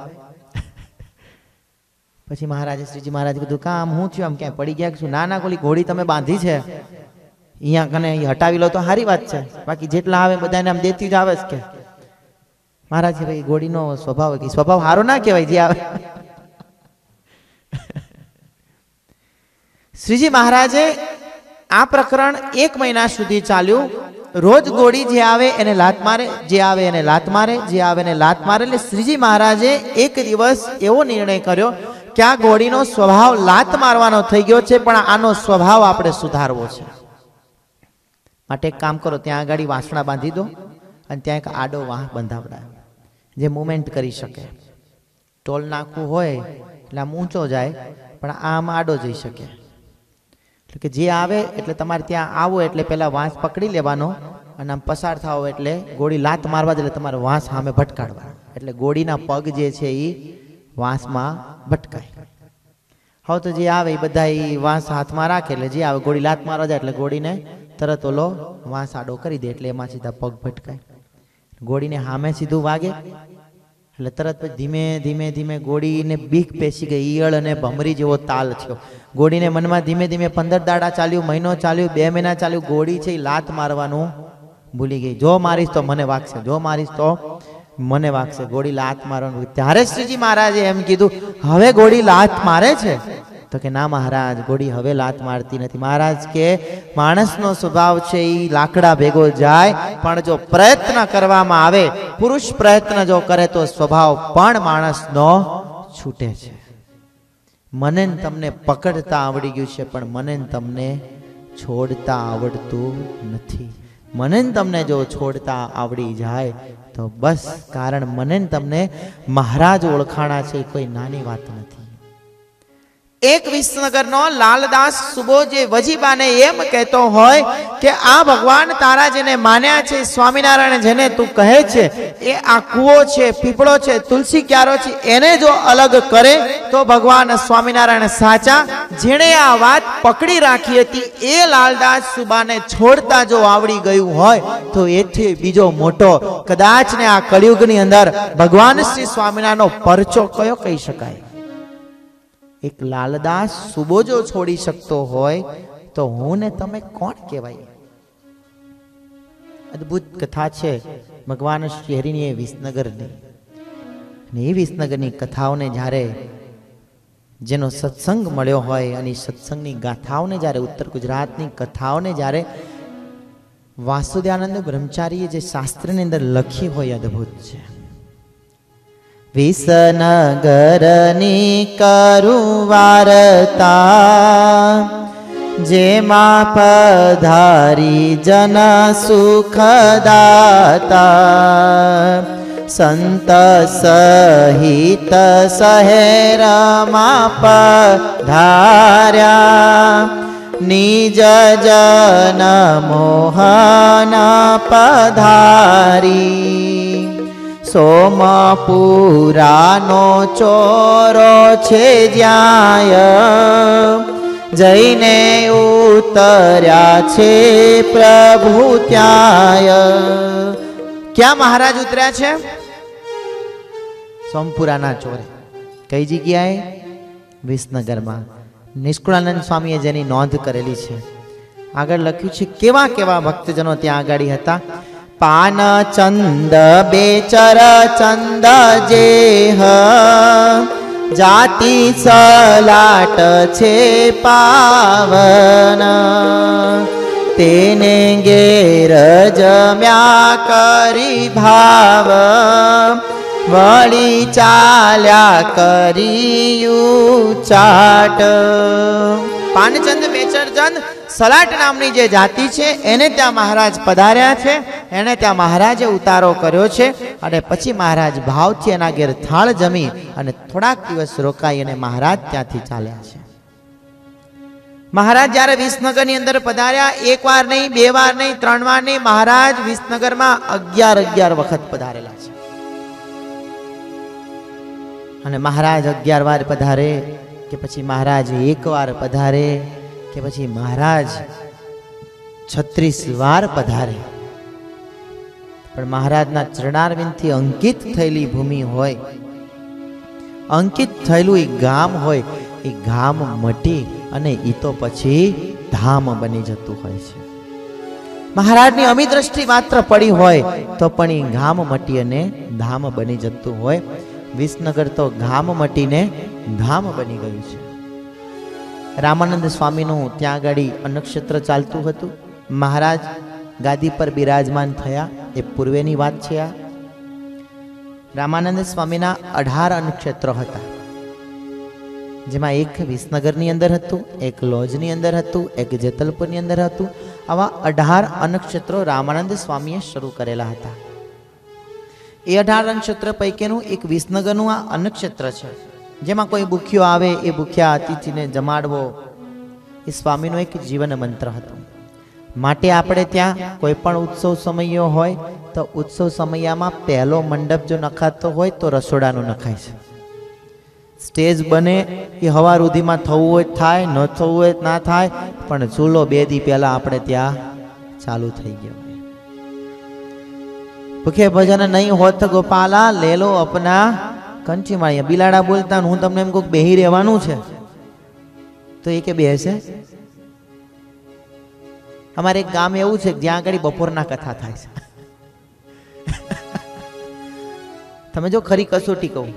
પછી મહારાજે શ્રીજી મહારાજ કીધું કામ હું થયું, આમ ક્યાંય પડી ગયા શું? ના ગોળી ઘોડી તમે બાંધી છે અહીંયા કને હટાવી લો તો સારી વાત છે, બાકી જેટલા આવે બધાને આમ દેતી જ આવે કે. મહારાજ ભાઈ ગોળીનો સ્વભાવ કે સ્વભાવ સારો ના કહેવાય જે આવે. શ્રીજી મહારાજે આ પ્રકરણ 1 મહિના સુધી ચાલ્યું. રોજ ગોળી જે આવે એને લાત મારે, જે આવે એને લાત મારે, જે આવે એને લાત મારે. એટલે શ્રીજી મહારાજે એક દિવસ એવો નિર્ણય કર્યો કે આ ગોળીનો સ્વભાવ લાત મારવાનો થઈ ગયો છે, પણ આનો સ્વભાવ આપણે સુધારવો છે. માટે એક કામ કરો, ત્યાં આગળ વાસણા બાંધી દો અને ત્યાં એક આડો વાહ બંધાવડાય જે મુવમેન્ટ કરી શકે. ટોલ નાખવું હોય એટલે આમ ઊંચો જાય, પણ આમ આડો જઈ શકે. એટલે કે જે આવે એટલે તમારે ત્યાં આવો એટલે પેલા વાંસ પકડી લેવાનો અને આમ પસાર થાવ એટલે ગોળી લાત મારવા એટલે તમારે વાંસ સામે ભટકાડવા, એટલે ગોળીના પગ જે છે એ વાંસમાં ભટકાય. હવે તો જે આવે એ બધા એ વાંસ હાથમાં રાખે એટલે જે આવે ગોળી લાત મારવા જાય એટલે ગોળીને તરત ઓલો વાંસ આડો કરી દે એટલે એમાં સીધા પગ ભટકાય. ગોળીને સામે સીધું વાગે એટલે તરત પછી ધીમે ધીમે ધીમે ગોળીને બીક પેસી ગઈ. ઈયળ અને ભમરી જેવો તાલ થયો. ગોળીને મનમાં ધીમે ધીમે 15 દાડા ચાલ્યું, મહિનો ચાલ્યું, 2 મહિના ચાલ્યું. ગોળી છે એ લાત મારવાનું ભૂલી ગઈ. જો મારીશ તો મને વાગશે, જો મારીશ તો મને વાગશે. ગોળી લાત મારવાનું. ત્યારે શ્રીજી મહારાજે એમ કીધું હવે ગોળી લાત મારે છે? તો કે ના મહારાજ, ગોળી હવે લાત મારતી નથી. મહારાજ કે માણસનો સ્વભાવ છે એ લાકડા ભેગો જાય, પણ જો પ્રયત્ન કરવામાં આવે, પુરુષ પ્રયત્ન જો કરે તો સ્વભાવ પણ માણસનો છૂટે છે. મને તમને પકડતા આવડી ગયું છે, પણ મને તમને છોડતા આવડતું નથી. મને તમને જો છોડતા આવડી જાય તો બસ, કારણ મને તમને મહારાજ ઓળખાણા છે, કોઈ નાની વાત નથી. એક વિસનગરનો લાલદાસ સુબો જે વજીબાને એમ કહેતો હોય કે આ ભગવાન તારા જેને માન્યા છે, સ્વામિનારાયણ જેને તું કહે છે, એ આ કૂવો છે, પીપળો છે, તુલસી ક્યારો છે, એને જો અલગ કરે તો ભગવાન સ્વામિનારાયણ સાચા. જેણે આ વાત પકડી રાખી હતી એ લાલદાસ સુબાને છોડતા જો આવડી ગયું હોય તો એથી બીજો મોટો કદાચ ને આ કળિયુગની અંદર ભગવાન શ્રી સ્વામિનારાયણનો પરચો કયો કહી શકાય. એક લાલદાસ સુબો જો છોડી શકતો હોય તો હું ને તમે કોણ કહેવાય. અદ્ભુત કથા છે ભગવાન શ્રી હરિની એ વિસનગરની. અને એ વિસનગરની કથાઓને જ્યારે જેનો સત્સંગ મળ્યો હોય અને સત્સંગની ગાથાઓને જ્યારે ઉત્તર ગુજરાતની કથાઓને જ્યારે વાસુદેવાનંદ બ્રહ્મચારીએ જે શાસ્ત્રની અંદર લખી હોય અદ્ભુત છે. વિસનગરની કરું વાર્તા જેમાં પધારી જન સુખદાતા સંત સહિત શહેરમાં પધાર્યા નિજ જન મોહન પધારી સોમપુરાનો ચોરો છે જ્યાં જઈને ઉતર્યા છે પ્રભુ ત્યાં. ક્યાં મહારાજ ઉતર્યા છે? સોમપુરાના ચોરે. કઈ જગ્યાએ? વિસનગરમાં. નિષ્કુળાનંદ સ્વામીએ જેની નોંધ કરેલી છે. આગળ લખ્યું છે કેવા કેવા ભક્તજનો ત્યાં આગળ હતા. પાન ચંદ બેચર ચંદ જેહ જાતિ સલાટ છે પાવન તેને ઘેર જમ્યા કરી ભાવ વળી ચાલ્યા કર્યું ચાટ. પાનચંદ બેચરચંદ સલાટ નામની જે જાતિ છે એને ત્યાં મહારાજ પધાર્યા છે. એને ત્યાં મહારાજે ઉતારો કર્યો છે અને પછી મહારાજ ભાવથી એના ઘેર થાળ જમી અને થોડાક દિવસ રોકાઈ અને મહારાજ ત્યાંથી ચાલ્યા છે. મહારાજ જ્યારે વિસનગરની અંદર પધાર્યા, એક વાર નહીં, બે વાર નહીં, ત્રણ વાર નહીં, મહારાજ વિસનગરમાં 11 વખત પધારેલા છે. અને મહારાજ 11 વાર પધારે કે પછી મહારાજ એક વાર પધારે કે પછી મહારાજ 36 વાર પધારે, પણ મહારાજના ચરણારવિંદથી અંકિત થયેલી ભૂમિ હોય, અંકિત થયેલું એ ગામ હોય, એ ગામ મટી અને એ તો પછી ધામ બની જતું હોય છે. મહારાજની અમી દ્રષ્ટિ માત્ર પડી હોય તો પણ એ ગામ મટી અને ધામ બની જતું હોય. વિસનગર તો ગામ મટીને ધામ બની ગયું છે. રામાનંદ સ્વામીનું ત્યાં આગળ અન્નક્ષેત્ર ચાલતું હતું. મહારાજ ગાદી પર બિરાજમાન થયા એ પૂર્વેની વાત છે. આ રામાનંદ સ્વામીના 18 અન્નક્ષેત્રો હતા, જેમાં એક વિસનગરની અંદર હતું, એક લોજની અંદર હતું, એક જેતલપુરની અંદર હતું. આવા 18 અન્નક્ષેત્રો રામાનંદ સ્વામીએ શરૂ કરેલા હતા. એ 18 અન્નક્ષેત્ર પૈકીનું એક વિસનગરનું આ અન્નક્ષેત્ર છે, જેમાં કોઈ ભૂખ્યો આવે એ ભૂખ્યા અતિથિને જમાડવો એ સ્વામીનો એક જીવન મંત્ર હતો. માટે આપણે ત્યાં કોઈ પણ ઉત્સવ સમયો હોય તો ઉત્સવ સમયમાં પહેલો મંડપ જો નખાતો હોય તો રસોડાનું નખાય છે. સ્ટેજ બને એ હવા સુધીમાં થવું હોય થાય, ન થવું હોય ના થાય, પણ ચૂલો 2 દી પહેલા આપણે ત્યાં ચાલુ થઈ ગયો. ભૂખે ભજન નહીં હોત ગોપાલા લેલો અપના કંચી માળીએ. બિલાડા બોલતા હું તમને એમ કહું બેહી રહેવાનું છે તો એ કે બેસે. અમારે એક ગામ એવું છે જ્યાં આગળ બપોરના કથા થાય છે. તમે જો ખરી કસોટી કહું,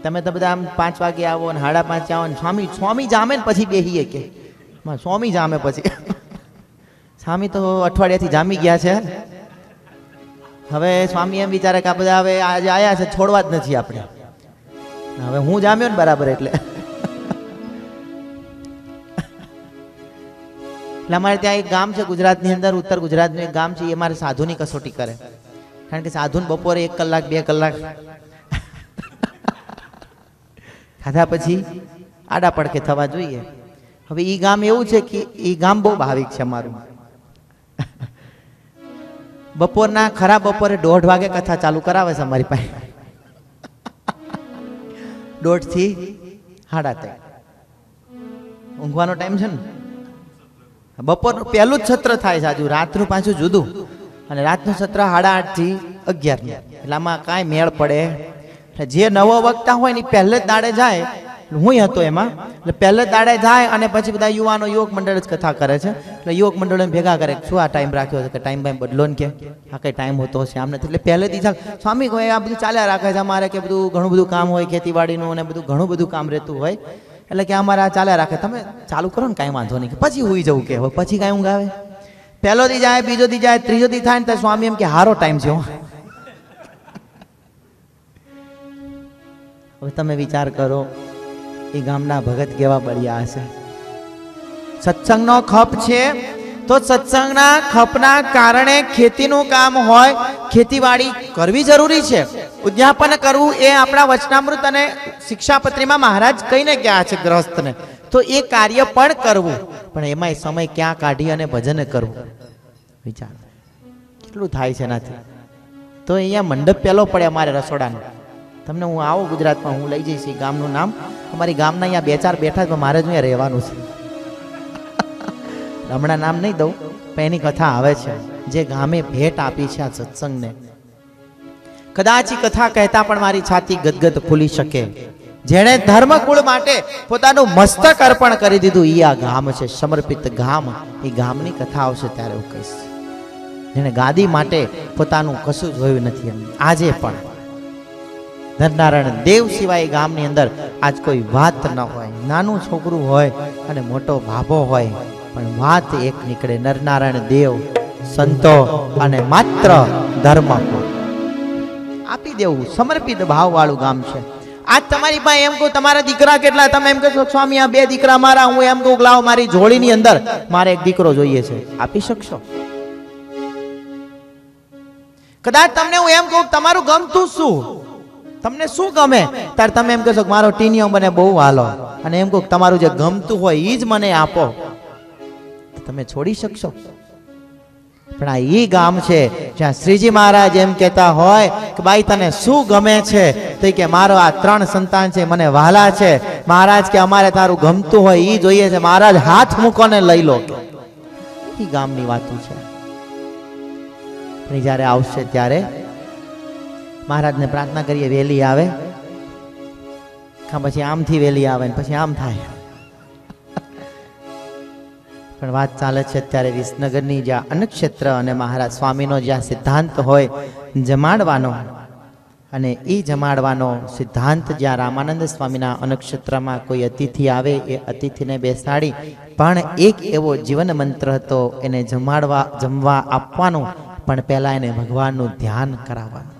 તમે તો બધા આમ 5 વાગે આવો ને 5:30 આવો ને સ્વામી જામે ને પછી બેહીએ કે સ્વામી જામે પછી. સ્વામી તો અઠવાડિયાથી જામી ગયા છે. હવે સ્વામી એમ વિચારે કે આ બધા હવે આજે આયા છે છોડવા જ નથી આપણે. હવે હું જામ્યો ને બરાબર એટલે અમારે ત્યાં એક ગામ છે ગુજરાતની અંદર, ઉત્તર ગુજરાતનું એક ગામ છે. એ અમારે સાધુની કસોટી કરે, કારણ કે સાધુને બપોરે 1 કલાક 2 કલાક ખાધા પછી આડા પડખે થવા જોઈએ. હવે ઈ ગામ એવું છે કે ઈ ગામ બહુ ભાવિક છે મારું. બપોરના ખરા બપોરે 1:30 વાગે કથા ચાલુ કરાવે છે અમારી પાસે. 1:30 થી 3:30 ઊંઘવાનો ટાઈમ છે ને. બપોર પહેલું જ સત્ર થાય છે, આજુ રાતનું પાછું જુદું. અને રાતનું સત્ર 8:30 થી 11. એટલે આમાં કાંઈ મેળ પડે. જે નવો વક્તા હોય ને પહેલે જ દાડે જાય, હું હતો એમાં. એટલે પહેલે જ દાડે જાય અને પછી બધા યુવાનો યુવક મંડળ જ કથા કરે છે. એટલે યુવક મંડળોને ભેગા કરે, શું આ ટાઈમ રાખ્યો છે, કે ટાઈમ બાઈમ બદલો ને, કે આ કઈ ટાઈમ હોતો હશે આમ નથી. એટલે પહેલેથી સ્વામી કોઈ આ બધું ચાલ્યા રાખે છે અમારે, કે બધું ઘણું બધું કામ હોય ખેતીવાડીનું અને બધું ઘણું બધું કામ રહેતું હોય. એટલે કે અમારે આ ચાલ્યા રાખે, તમે ચાલુ કરો ને, કાંઈ વાંધો નહીં, કે પછી હુઈ જવું, કે પછી કાંઈ ઊંઘ આવે. પહેલો દી જાય, બીજો દી જાય, ત્રીજો દી થાય ને તો સ્વામી એમ કે હારો ટાઈમ છે. હવે તમે વિચાર કરો, એ ગામના ભગત કેવા બળિયા હશે. સત્સંગનો ખપ છે તો સત્સંગના ખપના કારણે ખેતીનું કામ હોય, ખેતીવાડી કરવી જરૂરી છે. ઉદ્યાપન કરવું એ આપણા વચનામૃત અને શિક્ષાપત્રીમાં મહારાજ કહીને ગયા છે ગ્રહસ્થને. તો એ કાર્ય પણ કરવું, પણ એમાંય સમય ક્યાં કાઢી અને ભજન કરવું. વિચાર કેટલું થાય છે એનાથી. તો અહીંયા મંડપ પેલો પડે અમારે રસોડાનો. તમને હું આવો ગુજરાતમાં હું લઈ જઈશ. એ ગામનું નામ, અમારી ગામના અહીંયા 2-4 બેઠા છે, મારે જ અહીંયા રહેવાનું છે. હમણાં નામ નહીં દઉં, પણ એની કથા આવે છે. જે ગામે ભેટ આપી છે આ સત્સંગને, કદાચ કથા કહેતા પણ મારી છાતી ગદગદ ફૂલી શકે. જેણે ધર્મકુળ માટે પોતાનું મસ્તક અર્પણ કરી દીધું, એ આ ગામ છે, સમર્પિત ગામ. એ ગામની કથા આવશે ત્યારે હું કહીશ. જેણે ગાદી માટે પોતાનું કશું જોયું નથી. એમ આજે પણ નરનારાયણ દેવ સિવાય ગામની અંદર આજ કોઈ વાત ન હોય. નાનું છોકરું હોય અને મોટો ભાભો હોય, પણ વાત એક નીકળે, નરનારાયણ દેવ, સંતો અને માત્ર ધર્મ આપી દેવું. સમર્પિત ભાવ વાળું ગામ છે. આજ તમારી પાસે એમ કહું, તમારા દીકરા કેટલા? તમે એમ કહેશો સ્વામી આ 2 દીકરા મારા. હું એમ કહું લાવો મારી જોડીની અંદર મારે એક દીકરો જોઈએ છે, આપી શકશો? કદાચ તમને હું એમ કહું તમારું ગમતું શું, તમને શું ગમે, ત્યારે તમે એમ કહેશો મારો ટીનિયો મને બહુ હાલો. અને એમ કહું તમારું જે ગમતું હોય એ જ મને આપો, તમે છોડી શકશો? પણ આ ઈ ગામ છે જ્યાં શ્રીજી મહારાજ એમ કહેતા હોય કે ભાઈ તને શું ગમે છે? તો કે મારો આ 3 સંતાન છે, મને વહાલા છે. મહારાજ કે અમારે તારું ગમતું હોય ઈ જોઈએ છે. મહારાજ હાથ મૂકો ને લઈ લો. ઈ ગામની વાતો છે. પણ જ્યારે આવશે ત્યારે મહારાજને પ્રાર્થના કરીએ વહેલી આવે, પછી આમથી વહેલી આવે ને પછી આમ થાય. પણ વાત ચાલે છે અત્યારે વિસનગરની જ્યાં અન્નક્ષેત્ર અને મહારાજ સ્વામીનો જ્યાં સિદ્ધાંત હોય જમાડવાનો, અને એ જમાડવાનો સિદ્ધાંત જ્યાં રામાનંદ સ્વામીના અન્નક્ષેત્રમાં કોઈ અતિથિ આવે, એ અતિથિને બેસાડી પણ એક એવો જીવન મંત્ર હતો, એને જમવા આપવાનું, પણ પહેલા એને ભગવાનનું ધ્યાન કરાવવાનું.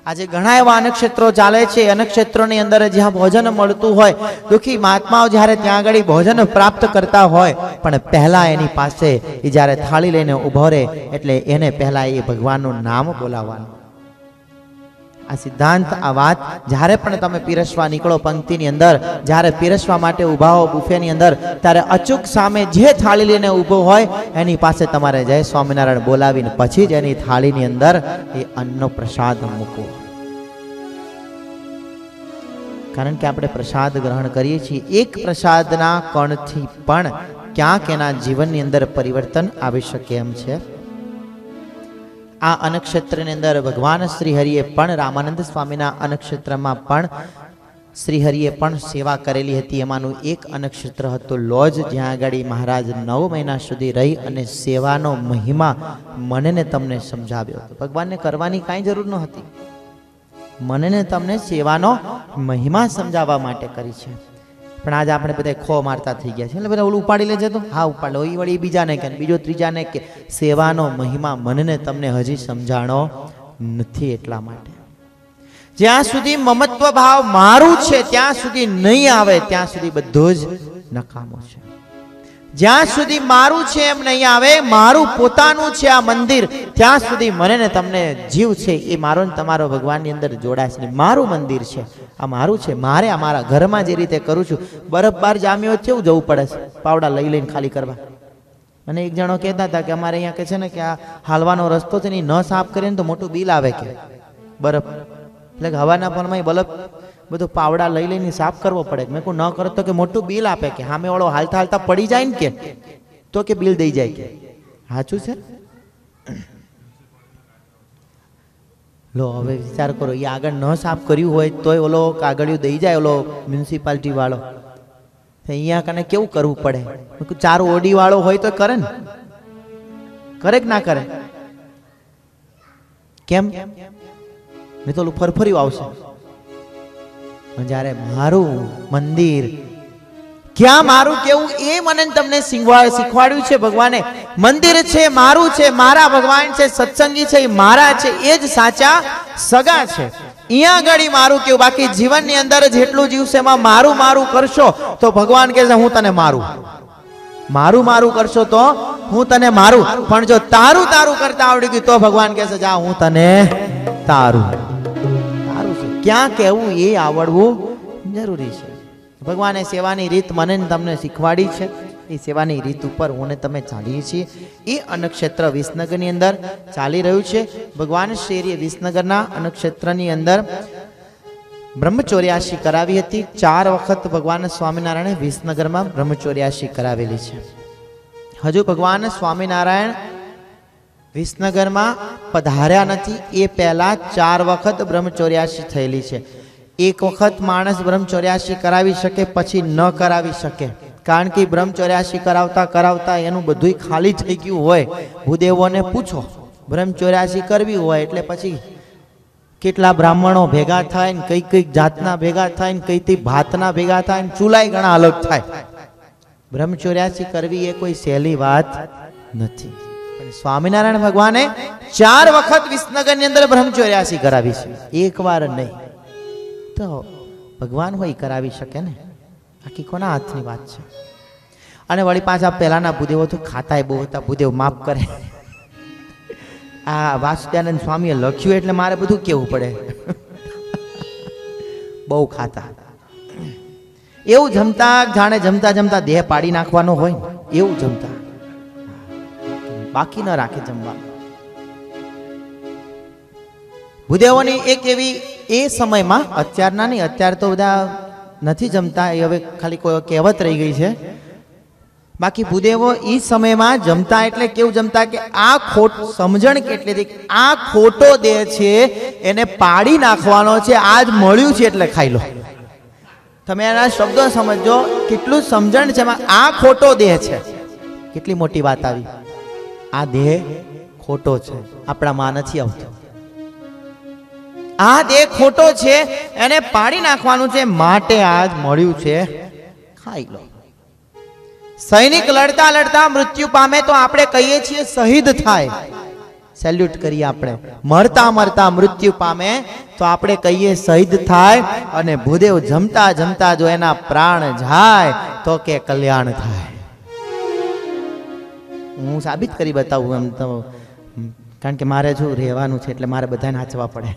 આજે ઘણા એવા અન્નક્ષેત્રો ચાલે છે. અન્નક્ષેત્રોની અંદર જ્યાં ભોજન મળતું હોય, દુઃખી મહાત્માઓ જ્યારે ત્યાં આગળ ભોજન પ્રાપ્ત કરતા હોય, પણ પહેલા એની પાસે એ જ્યારે થાળી લઈને ઉભો રહે એટલે એને પહેલા એ ભગવાનનું નામ બોલાવવાનું. આ સિદ્ધાંત, આ વાત જ્યારે પણ તમે પીરસવા નીકળો પંક્તિની અંદર, જ્યારે પીરસવા માટે ઉભા હો બુફેની અંદર, ત્યારે અચૂક સામે જે થાળી લઈને ઊભો હોય એની પાસે તમારે જય સ્વામિનારાયણ બોલાવીને પછી જ એની થાળીની અંદર એ અન્નનો પ્રસાદ મૂકવો. કારણ કે આપણે પ્રસાદ ગ્રહણ કરીએ છીએ, એક પ્રસાદના કણથી પણ ક્યાંક એના જીવનની અંદર પરિવર્તન આવી શકે એમ છે. આ અન્નક્ષેત્રની અંદર ભગવાન શ્રી હરિએ પણ રામાનંદ સ્વામીના અન્નક્ષેત્રમાં પણ શ્રી હરિએ પણ સેવા કરેલી હતી. એમાંનું એક અન્નક્ષેત્ર હતું લોજ, જ્યાં આગળ મહારાજ 9 મહિના સુધી રહી અને સેવાનો મહિમા મને ને તમને સમજાવ્યો હતો. ભગવાનને કરવાની કાંઈ જરૂર ન હતી, મને ને તમને સેવાનો મહિમા સમજાવવા માટે કરી છે. પણ આજે આપણે બધા ખો મારતા થઈ ગયા છે. એટલે બધા ઓલું ઉપાડી લેજે તો હા ઉપાડ લો, એ વળી બીજાને કે બીજો ત્રીજાને કે સેવાનો મહિમા મને ને તમને હજી સમજાણો નથી. એટલા માટે જ્યાં સુધી મમત્વ ભાવ મારું છે ત્યાં સુધી નહીં આવે, ત્યાં સુધી બધું જ નકામું છે. જ્યાં સુધી મારું છે એમ નહીં આવે, મારું પોતાનું છે આ મંદિર, ત્યાં સુધી મને ને તમને જીવ છે એ મારો ને તમારો ભગવાનની અંદર જોડાશે. મારું મંદિર છે આ મારું છે, મારે આ મારા ઘરમાં જે રીતે કરું છું. બરફ બાર જામ્યો કેવું જવું પડે છે પાવડા લઈ લઈને ખાલી કરવા. અને એક જણો કહેતા હતા કે અમારે અહીંયા કે છે ને કે આ હાલવાનો રસ્તો છે ને ન સાફ કરીને તો મોટું બિલ આવે કે બરફ, એટલે હવાના પરમાં બરફ બધું પાવડા લઈ લઈને સાફ કરવો પડે. મેં કહું ન કરો તો કે મોટું બિલ આપે કે સામે વાળો હાલતા હાલતા પડી જાય ને કે તો કે બિલ દઈ જાય કે. સાચું છે. લો હવે વિચાર કરો, એ આગળ ન સાફ કર્યું હોય તોય ઓલો કાગળિયું દઈ જાય ઓલો મ્યુનિસિપાલિટી વાળો. અહીંયા કને કેવું કરવું પડે. 4 ઓડી વાળો હોય તો કરે ને, કરે કે ના કરે? કેમ? નહીં તો ઓલું ફરફર્યું આવશે. જ્યારે મારું મંદિર ક્યાં મારું કેવું એ મને તમને શીખવાડ્યું છે ભગવાને. મંદિર છે મારું છે, મારા ભગવાન છે, સત્સંગી છે મારા છે, એ જ સાચા સગા છે. અહીંયા આગળ મારું કેવું. બાકી જીવનની અંદર જેટલું જીવશે એમાં મારું મારું કરશો તો ભગવાન કહે છે હું તને મારું. મારું મારું કરશો તો હું તને મારું. પણ જો તારું તારું કરતા આવડી ગયું તો ભગવાન કહે છે જા હું તને તારું. તારું છે ક્યાં કહેવું એ આવડવું જરૂરી છે. ભગવાને સેવાની રીત મને તમને શીખવાડી છે. એ સેવાની રીત ઉપર હું ને તમે ચાલીએ છીએ. એ અન્નક્ષેત્ર વિસનગરની અંદર ચાલી રહ્યું છે. ભગવાન શ્રીએ વિસનગરના અન્નક્ષેત્રની અંદર બ્રહ્મચોર્યાસી કરાવી હતી. 4 વખત ભગવાન સ્વામિનારાયણે વિસનગરમાં બ્રહ્મચોર્યાસી કરાવેલી છે. હજુ ભગવાન સ્વામિનારાયણ વિસનગરમાં પધાર્યા નથી એ પહેલા 4 વખત બ્રહ્મચોર્યાસી થયેલી છે. એક વખત માણસ બ્રહ્મચોર્યાસી કરાવી શકે, પછી ન કરાવી શકે. કારણ કે બ્રહ્મચોર્યાસી કરાવતા કરાવતા એનું બધું ખાલી થઈ ગયું હોય. ભૂદેવોને પૂછો, બ્રહ્મચોર્યાસી કરવી હોય એટલે પછી કેટલા બ્રાહ્મણો ભેગા થાય ને કઈ કઈ જાતના ભેગા થાય ને કઈ કઈ ભાતના ભેગા થાય ને ચૂલાય ઘણા અલગ થાય. બ્રહ્મચોર્યાસી કરવી એ કોઈ સહેલી વાત નથી. પણ સ્વામિનારાયણ ભગવાને 4 વખત વિસનગરની અંદર બ્રહ્મચોર્યાસી કરાવી છે, એક વાર નહીં. તો ભગવાન હોય કરાવી શકે ને, બાકી કોના હાથની વાત છે? અને વળી પાછા પહેલાના ભૂદેવો તો ખાતાય બહુ હતા. ભૂદેવ માફ કરે. આ વાસુદાનંદ સ્વામીએ લખ્યું એટલે મારે બધું કેવું પડે. બહુ ખાતા, એવું જમતા જાણે જમતા જમતા દેહ પાડી નાખવાનો હોય એવું જમતા, બાકી ન રાખે જમવાનું. ભૂદેવોની એક એવી એ સમયમાં, અત્યારના નહીં, અત્યારે તો બધા નથી જમતા, એ હવે ખાલી કોઈ કહેવત રહી ગઈ છે. બાકી ભૂદેવો એ સમયમાં જમતા એટલે કેવું જમતા કે આ સમજણ કેટલી હતી, આ ખોટો દેહ છે એને પાડી નાખવાનો છે, આજ મળ્યું છે એટલે ખાઈ લો. તમે એના શબ્દો સમજો, કેટલું સમજણ છે એમાં. આ ખોટો દેહ છે, કેટલી મોટી વાત આવી. આ દેહ ખોટો છે, આપણામાં નથી આવતો. આ દેહ ખોટો છે, એને પાડી નાખવાનું છે, માટે આજ મળ્યું છે ખાઈ લો. સૈનિક લડતા લડતા મૃત્યુ પામે તો આપણે કહીએ છીએ શહીદ થાય, સેલ્યુટ કરીએ આપણે. મરતા મરતા મૃત્યુ પામે તો આપણે કહીએ શહીદ થાય. અને ભૂદેવ જમતા જમતા જો એના પ્રાણ જાય તો કે કલ્યાણ થાય. હું સાબિત કરી બતાવું એમ તો, કારણ કે મારે જો રહેવાનું છે એટલે મારે બધાને વાંચવા પડે.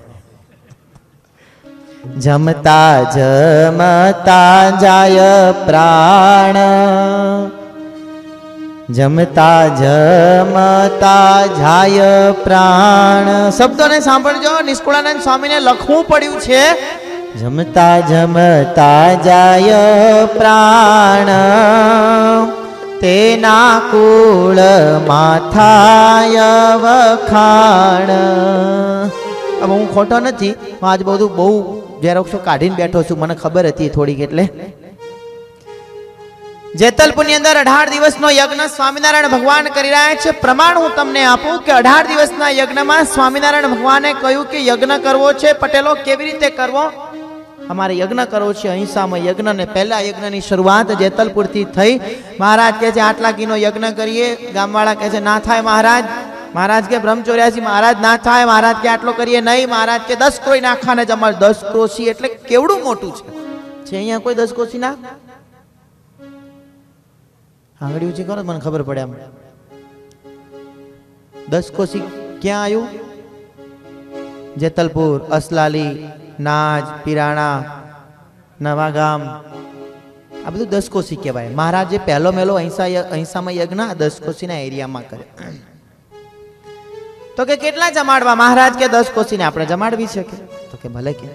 જમતા જમતા જાય પ્રાણ, જમતા જમતા જાય પ્રાણ. શબ્દોને સાંભળજો, નિષ્કુળાનંદ સ્વામીને લખવું પડ્યું છે. જમતા જમતા જાય પ્રાણ, તેના કુળ માથાય વખાણ. હવે હું ખોટો નથી, આજ બધું બહુ ઝેરોક્ષો કાઢીને બેઠો છું, મને ખબર હતી થોડીક. એટલે જેતલપુરની અંદર 18 દિવસનો યજ્ઞ સ્વામિનારાયણ ભગવાન કરી રહ્યા છે. પ્રમાણ હું તમને આપું કે 18 દિવસના યજ્ઞમાં સ્વામિનારાયણ ભગવાને કહ્યું કે યજ્ઞ કરવો છે. પટેલો કેવી રીતે કરવો? અમારે યજ્ઞ કરવો છે અહિંસામય યજ્ઞ. ને પહેલા યજ્ઞની શરૂઆત જેતલપુરથી થઈ. મહારાજ કહે છે આટલા કિનો યજ્ઞ કરીએ. ગામવાળા કહે છે ના થાય મહારાજ. મહારાજ કે બ્રહ્મચોર્યાસી. મહારાજ ના થાય. મહારાજ કે આટલો કરીએ નહીં. મહારાજ કે 10 ક્રોઈ નાખવાને જ. અમારે 10 ક્રોશી એટલે કેવડું મોટું છે. અહીંયા કોઈ 10 ક્રોશી ના આંગળી ઊંચી કરો મને ખબર પડે. એમ 10 કોશી ક્યાં આવ્યું? જેતલપુર, અસલાલી, નાજ, પીરાણા, નવા ગામ, આ બધું દસકોશી કહેવાય. મહારાજે પહેલો મેલો અહિંસામાં યજ્ઞ 10 કોશીના એરિયામાં કરે. તો કે કેટલા જમાડવા? મહારાજ કે 10 કોશીને આપણે જમાડવી છે કે? તો કે ભલે કે.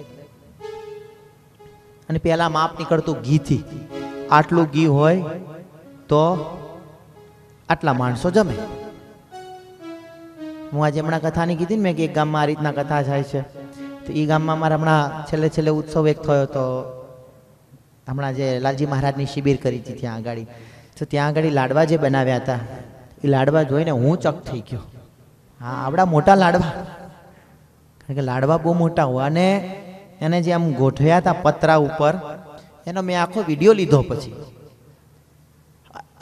અને પેલા માપ નીકળતું ઘીથી. આટલું ઘી હોય તો આટલા માણસો જમે. હું આજે હમણાં કથાની કીધી ને મેં કે એક ગામમાં આ રીતના કથા થાય છે. તો એ ગામમાં મારા હમણાં છેલ્લે ઉત્સવ એક થયો તો હમણાં જે લાલજી મહારાજની શિબિર કરી હતી ત્યાં આગળ. તો ત્યાં આગળ લાડવા જે બનાવ્યા હતા એ લાડવા જોઈને હું ચક થઈ ગયો. હા, આવડા મોટા લાડવા, કારણ કે લાડવા બહુ મોટા હોય. અને એને જે આમ ગોઠવ્યા હતા પતરા ઉપર, એનો મેં આખો વિડીયો લીધો. પછી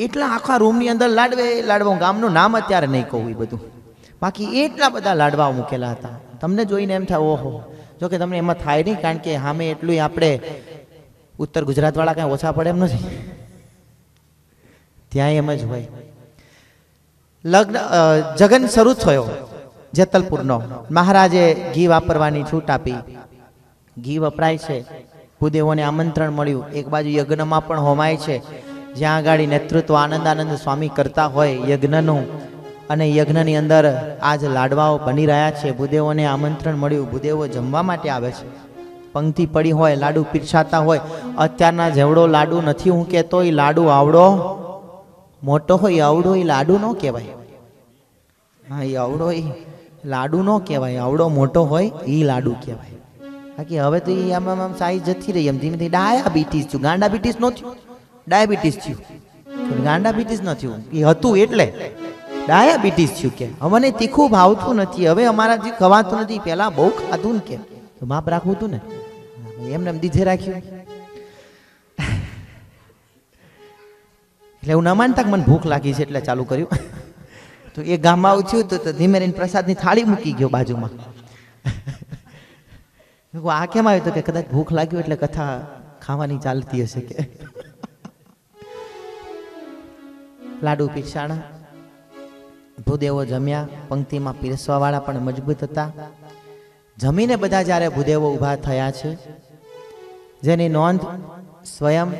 એટલા આખા રૂમની અંદર લાડવા, ગામનું નામ અત્યારે નહીં કહું એ બધું, બાકી એટલા બધા લાડવા મૂકેલા હતા. તમને જોઈને એમ થાય ઓહો. જો કે તમને એમાં થાય નહીં, કારણ કે સામે એટલું આપણે ઉત્તર ગુજરાતવાળા કાંઈ ઓછા પડે એમ નથી, ત્યાં એમ જ હોય. લગ્ન જગન શરૂ થયો જેતલપુરનો. મહારાજે ઘી વાપરવાની છૂટ આપી. ઘી વપરાય છે. ભૂદેવોને આમંત્રણ મળ્યું. એક બાજુ યજ્ઞમાં પણ હોમાય છે, જ્યાં આગળ નેતૃત્વ આનંદાનંદ સ્વામી કરતા હોય યજ્ઞનું. અને યજ્ઞની અંદર આજ લાડવાઓ બની રહ્યા છે. ભૂદેવોને આમંત્રણ મળ્યું. ભૂદેવો જમવા માટે આવે છે. પંક્તિ પડી હોય, લાડુ પીરસાતા હોય. અત્યારના જેવડો લાડુ નથી હું કહેતો, એ લાડુ આવડો મોટો હોય, આવડો એ લાડુ ન કહેવાય. હા, એ આવડો એ લાડુ ન કહેવાય, આવડો મોટો હોય એ લાડુ કહેવાય. બાકી હવે તો એ આમ સાઈઝ જતી રહી. એમ ધીમે ધીમે ડાયાબિટીસ થયું. ગાંડાબિટીસ ન થયું, ડાયાબિટીસ થયું. ગાંડાબિટીસ ન થયું, એ હતું એટલે ડાયાબિટીસ થયું. કે અમને તીખું ભાવતું નથી, હવે અમારાથી ખવાતું નથી. પહેલા બહુ ખાધું ને, કે માપ રાખવું હતું ને, એમને એમ દીધે રાખ્યું. એટલે હું ન માનતા કે મને ભૂખ લાગી છે એટલે ચાલુ કર્યું. તો એ ગામમાં આવું થયું તો ધીમે રહીને પ્રસાદની થાળી મૂકી ગયો બાજુમાં. આ કેમ આવ્યું? તો કે કદાચ ભૂખ લાગ્યું એટલે કથા ખાવાની ચાલતી હશે. કે લાડુ પીરસાણા. ભૂદેવો જમ્યા. પંક્તિમાં પીરસવા વાળા પણ મજબૂત હતા. જમીને બધા જ્યારે ભૂદેવો ઊભા થયા છે, જેની નોંધ સ્વયં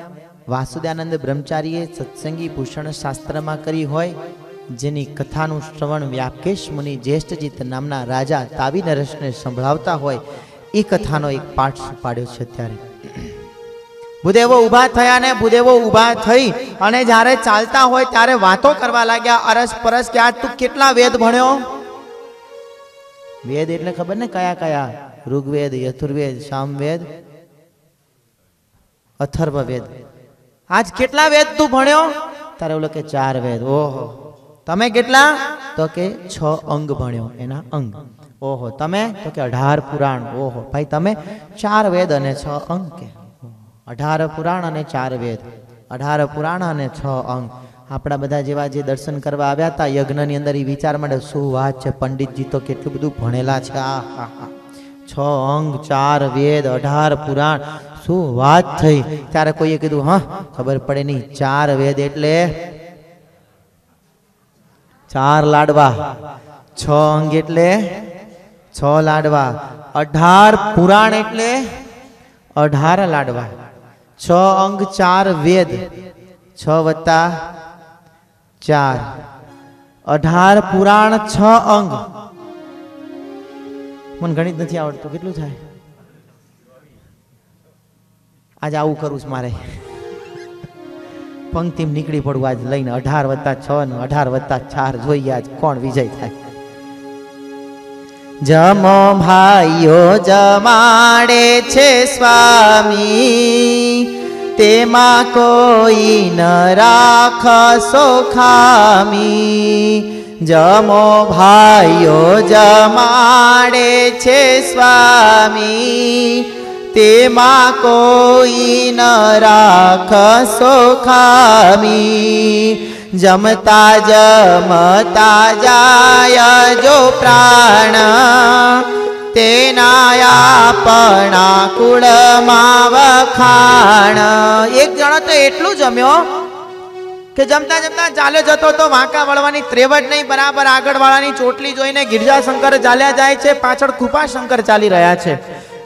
વાસુદાનંદ બ્રહ્મચારીએ સત્સંગી ભૂષણ શાસ્ત્રમાં કરી હોય, જેની કથાનું શ્રવણ વ્યાકેશ મુનિ જ્યેષ્ઠજીત નામના રાજા તાવી નરેશને સંભળાવતા હોય, એ કથાનો એક પાઠ પાડ્યો છે. ત્યારે ભૂદેવો ઊભા થયા ને ભૂદેવો ઊભા થઈ અને જ્યારે ચાલતા હોય ત્યારે વાતો કરવા લાગ્યા અરસ પરસ કે આજ તું કેટલા વેદ ભણ્યો? વેદ એટલે ખબર ને કયા કયા? ઋગ્વેદ, યથુર્વેદ, સામવેદ, અથર્વવેદ. આજ કેટલા વેદ તું ભણ્યો? તારે ઓલો કે 4 વેદ. ઓહો. તમે કેટલા? તો કે 6 અંગ ભણ્યો, એના અંગ. ઓહો. તમે? તો કે 18 પુરાણ. ઓહો ભાઈ, તમે 4 વેદ અને 6 અંગ. કે 18 પુરાણ અને 4 વેદ, 18 પુરાણ અને 6 અંગ. આપણા બધા જેવા જે દર્શન કરવા આવ્યા હતા યજ્ઞની અંદર, એ વિચાર માંડે શું વાત છે, પંડિતજી તો કેટલું બધું ભણેલા છે. આ હા હા, 6 અંગ, 4 વેદ, 18 પુરાણ, શું વાત થઈ. ત્યારે કોઈએ કીધું હા ખબર પડે નહીં, 4 વેદ એટલે 4 લાડવા, 6 અંગ એટલે 6 લાડવા, 18 પુરાણ એટલે 18 લાડવા, 6 અંગ 4 વેદ, 6 વત્તા 4, 18 પુરાણ 6 અંગ. મને ગણિત નથી આવડતું, કેટલું થાય? આજે આવું કરું છું મારે, પંક્તિમાં નીકળી પડવું આજ લઈને. 18 વત્તા 6 ને 18 વત્તા 4 જોઈએ આજ કોણ વિજય થાય. જમો ભાઈઓ જમાડે છે સ્વામી, તેમાં કોઈ ન રાખશો ખામી. જમો ભાઈઓ જમાડે છે સ્વામી, તેમાં કોઈ ન રાખશો ખામી. જમતા જમતા જાય જો પ્રાણ, તેના આપણા કુળમાં વખાણ. એક જણો તો એટલું જમ્યો કે જમતા જમતા ચાલ્યો જતો તો વાંકા વળવાની ત્રેવડ નહીં, બરાબર આગળ વાળાની ચોટલી જોઈને ગિરજાશંકર ચાલ્યા જાય છે, પાછળ કૃપાશંકર ચાલી રહ્યા છે.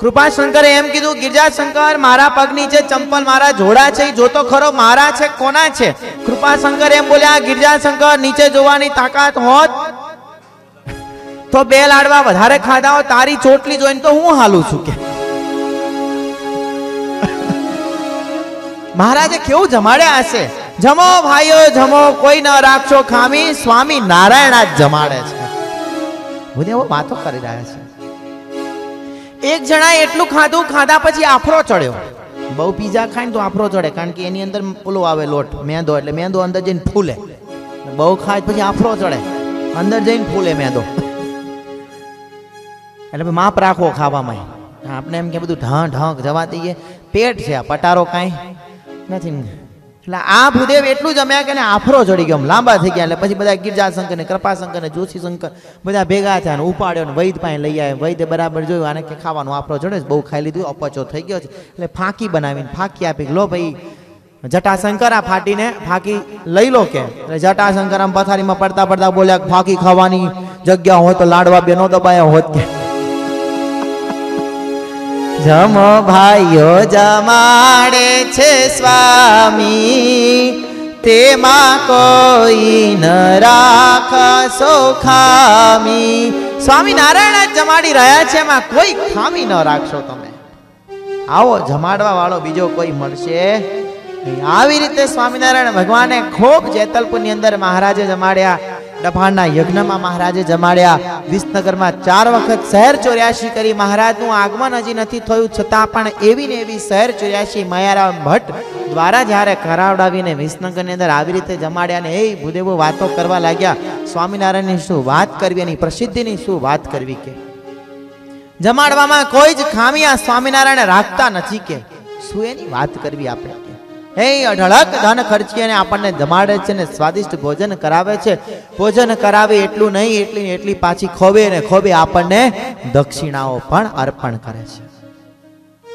કૃપાશંકરે એમ કીધું, ગિરજાશંકર મારા પગ નીચે ચંપલ મારા જોડા છે, જોતો ખરો મારા છે કોના છે? કૃપાશંકર એમ બોલ્યા, ગિરજાશંકર નીચે જોવાની તાકાત હોત તો 2 લાડવા વધારે ખાધા હોત, તારી ચોટલી જોઈને તો હું હાલું છું કે. મહારાજે કેવું જમાડ્યા હશે. જમો ભાઈઓ જમો, કોઈ ન રાખશો ખામી, સ્વામી નારાયણ જ જમાડે છે. ભૂદેવો વાતો કરી રહ્યા છે. એક જણાએ એટલું ખાધું, ખાધા પછી આફરો ચડ્યો. બહુ પીઝા ખાઈને તો આફરો ચડે, કારણ કે એની અંદર ઓલો આવે લોટ મેંદો, એટલે મેંદો અંદર જઈને ફૂલે. બહુ ખાય પછી આફરો ચડે, અંદર જઈને ફૂલે મેંદો. એટલે માપ રાખો ખાવામાં. આપણે એમ કે બધું ઢંક જવા દઈએ, પેટ છે આ, પટારો કાંઈ નથી. એટલે આ ભૂદેવ એટલું જમ્યા કે આફરો ચડી ગયો, લાંબા થઈ ગયા. એટલે પછી બધા ગિરજાશંકર ને કૃપાશંકર ને જોશીશંકર બધા ભેગા થયા ને ઉપાડ્યો ને વૈદ પાસે લઈ આવ્યા. વૈદે બરાબર જોયું, આને કે ખાવાનું આફરો ચડે છે, બહુ ખાઈ લીધું, અપચો થઈ ગયો છે. એટલે ફાંકી બનાવીને ફાંકી આપી, લો ભાઈ જટાશંકર આ ફાટીને ફાંકી લઈ લો કે. એટલે જટાશંકર આમ પથારીમાં પડતા પડતા બોલ્યા, ફાંકી ખાવાની જગ્યા હોય તો લાડવા બેનો દબાયા હોત કે. જમો ભાઈઓ જમાડે છે સ્વામી, તેમાં કોઈ ન રાખશો ખામી. સ્વામી નારાયણ જ જમાડી રહ્યા છે, એમાં કોઈ ખામી ન રાખશો તમે. આવો જમાડવા વાળો બીજો કોઈ મળશે નહીં. આવી રીતે સ્વામિનારાયણ ભગવાને ખૂબ જેતલપુરની અંદર મહારાજે જમાડ્યા. ડભાણના યજ્ઞમાં મહારાજે જમાડ્યા. વિસનગરમાં 4 વખત શહેર 84 કરી. મહારાજનું આગમન હજી નથી થયું, છતાં પણ એવી ને એવી શહેર 84 મયારામ ભટ્ટ દ્વારા જ્યારે કરાવડાવીને વિસનગરની અંદર આવી રીતે જમાડ્યા. ને એ ભૂદેવો વાતો કરવા લાગ્યા, સ્વામિનારાયણની શું વાત કરવી, એની પ્રસિદ્ધિની શું વાત કરવી કે. જમાડવામાં કોઈ જ ખામી આ સ્વામિનારાયણ રાખતા નથી કે. શું એની વાત કરવી આપણે? હે અઢળક ધન ખર્ચીને આપણને જમાડે છે ને સ્વાદિષ્ટ ભોજન કરાવે છે. ભોજન કરાવે એટલું નહીં, એટલી પાછી ખોબે ને ખોબે આપણને દક્ષિણાઓ પણ અર્પણ કરે છે.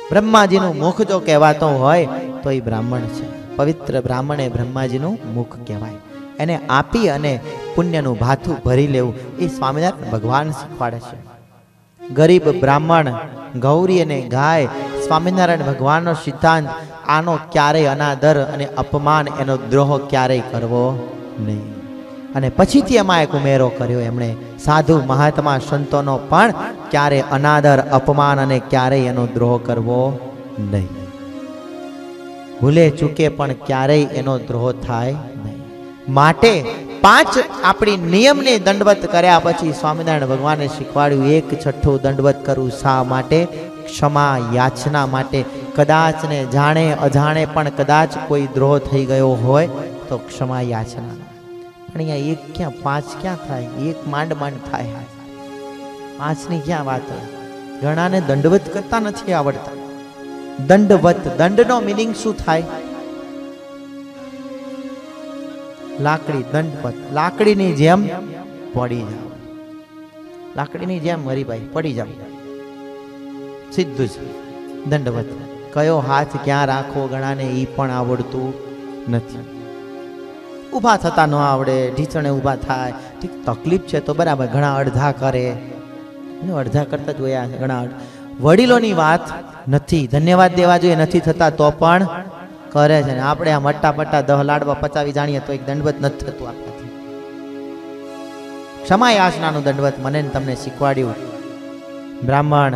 બ્રહ્માજીનું મુખ જો કહેવાતો હોય તો એ બ્રાહ્મણ છે. પવિત્ર બ્રાહ્મણ એ બ્રહ્માજીનું મુખ કહેવાય. એને આપી અને પુણ્યનું ભાથું ભરી લેવું એ સ્વામિનારાયણ ભગવાન શીખવાડે છે. ગરીબ બ્રાહ્મણ, ગૌરી અને ગાય સ્વામિનારાયણ ભગવાનનો સિદ્ધાંત. આનો ક્યારેય અનાદર અને અપમાન, એનો દ્રોહ ક્યારેય કરવો નહીં. અને પછીથી એમાં એક ઉમેરો કર્યો એમણે, સાધુ મહાત્મા સંતોનો પણ ક્યારે અનાદર, અપમાન અને ક્યારેય એનો દ્રોહ કરવો નહીં. ભૂલે ચૂકે પણ ક્યારેય એનો દ્રોહ થાય નહીં. માટે 5 આપણી નિયમની દંડવત કર્યા પછી સ્વામિનારાયણ ભગવાને શીખવાડ્યું, 1/6 દંડવત કરવું. શા માટે? ક્ષમા યાચના માટે. કદાચ ને જાણે અજાણે પણ કદાચ કોઈ દ્રોહ થઈ ગયો હોય તો ક્ષમા યાચના. પણ અહીંયા 1 ક્યાં 5 ક્યાં થાય? 1 માંડ થાય. 5ની ક્યાં વાત હોય? ઘણાને દંડવત કરતા નથી આવડતા. દંડવત, દંડનો મિનિંગ શું થાય? લાકડી, દંડવત, લાકડીની જેમ પડી જાવ. લાકડીની જેમ હરીભાઈ પડી જાવ, સીધું જ દંડવત. કયો હાથ ક્યાં રાખવો ઘણાને ઈ પણ આવડતું નથી. ઊભા થતા ન આવડે, ઢીચણે ઊભા થાય. ઠીક તકલીફ છે તો બરાબર, ઘણા અડધા કરે, અડધા કરતા જોયા છે ઘણા. વડીલોની વાત નથી, ધન્યવાદ દેવા જોઈએ, નથી થતા તો પણ કરે છે. ને આપણે આ મટ્ટા પટ્ટા 10 લાડવા પચાવી જાણીએ તો એક દંડવત નથી થતું આપણાથી. ક્ષમા યાચનાનું દંડવત મને તમને શીખવાડ્યું. બ્રાહ્મણ,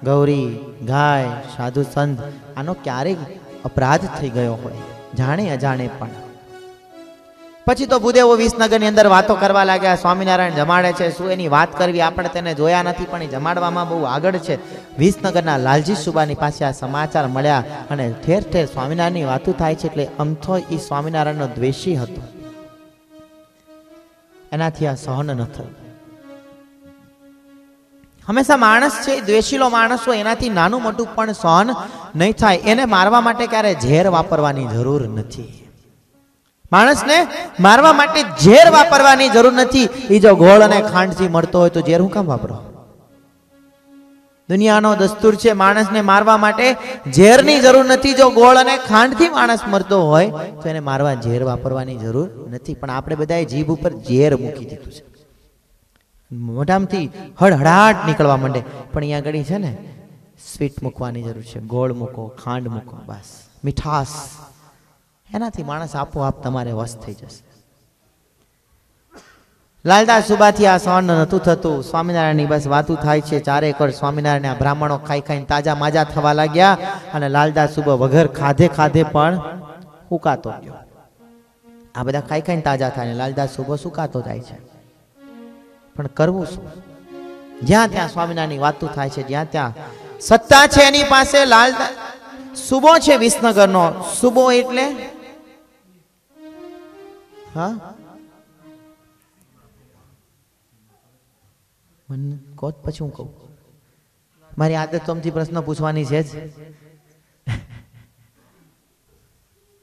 ગૌરી, ગાય, સાધુ સંત, આનો ક્યારેક અપરાધ થઈ ગયો હોય, જાણે અજાણે પણ. પછી તો ભૂદેવો વિસનગરની અંદર વાતો કરવા લાગ્યા. સ્વામિનારાયણ જમાડે છે, શું એની વાત કરવી? આપણે તેને જોયા નથી પણ એ જમાડવામાં બહુ આગળ છે. વિસનગરના લાલજી સુબાની પાસે આ સમાચાર મળ્યા અને ઠેર ઠેર સ્વામિનારાયણની વાતો થાય છે. એટલે અમથો એ સ્વામિનારાયણનો દ્વેષી હતો, એનાથી આ સહન ન થયું. હંમેશા માણસ છે, દ્વેષીલો માણસ હોય, એનાથી નાનું મોટું પણ સહન નહીં થાય. એને મારવા માટે ક્યારે ઝેર વાપરવાની જરૂર નથી. માણસને મારવા માટે ઝેર વાપરવાની જરૂર નથી. એ જો ગોળ અને ખાંડથી મળતો હોય તો ઝેર હું કામ વાપરો? દુનિયાનો દસ્તુર છે, માણસને મારવા માટે ઝેરની જરૂર નથી. જો ગોળ અને ખાંડથી માણસ મરતો હોય તો એને મારવા ઝેર વાપરવાની જરૂર નથી. પણ આપણે બધાએ જીભ ઉપર ઝેર મૂકી દીધું છે. મોઢામાંથી હળહળાટ નીકળવા માંડે. પણ અહીંયા આગળ છે ને સ્વીટ મૂકવાની જરૂર છે, ગોળ મૂકો, ખાંડ મૂકો, બસ મીઠાશ, એનાથી માણસ આપોઆપ તમારે વશ થઈ જશે. લાલદાસ સુબાથી આ સહન નહોતું થતું. સ્વામિનારાયણની બસ વાતું થાય છે ચારે કર. સ્વામિનારાયણ બ્રાહ્મણો ખાઈ ખાઈને તાજા માજા થવા લાગ્યા અને લાલદાસ સુબા વગર ખાધે ખાધે પણ સુકાતો ગયો. આ બધા ખાઈ ખાઈને તાજા થાય ને લાલદાસ સુબો સુકાતો જાય છે. પણ કરવું શું? જ્યાં ત્યાં સ્વામિનારાયણની વાતું થાય છે, જ્યાં ત્યાં સત્તા છે એની પાસે. લાલદાસ સુબો છે વિસનગરનો. સુબો એટલે હા મને કોત પછી હું કહું. મારી આદત તો અમથી પ્રશ્ન પૂછવાની છે જ.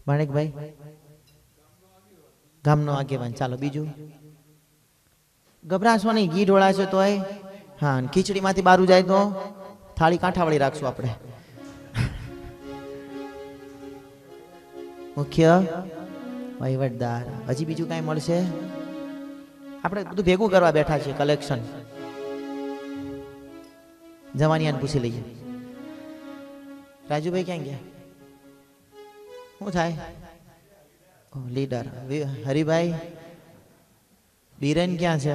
માણેકભાઈ ગામનો આગેવાન. ચાલો બીજું. ગભરાશો નહીં, ઘી ઢોળાશો તો હા. ખીચડીમાંથી બારું જાય તો થાળી કાંઠાવાળી રાખશું આપણે. મુખ્ય વહીવટદાર. હજી બીજું કાંઈ મળશે? આપણે બધું ભેગું કરવા બેઠા છીએ, કલેક્શન. જવાનિયાને પૂછી લઈએ. રાજુભાઈ ક્યાં ગયા? શું થાય? લીડર હરિભાઈ. બીરેન ક્યાં છે?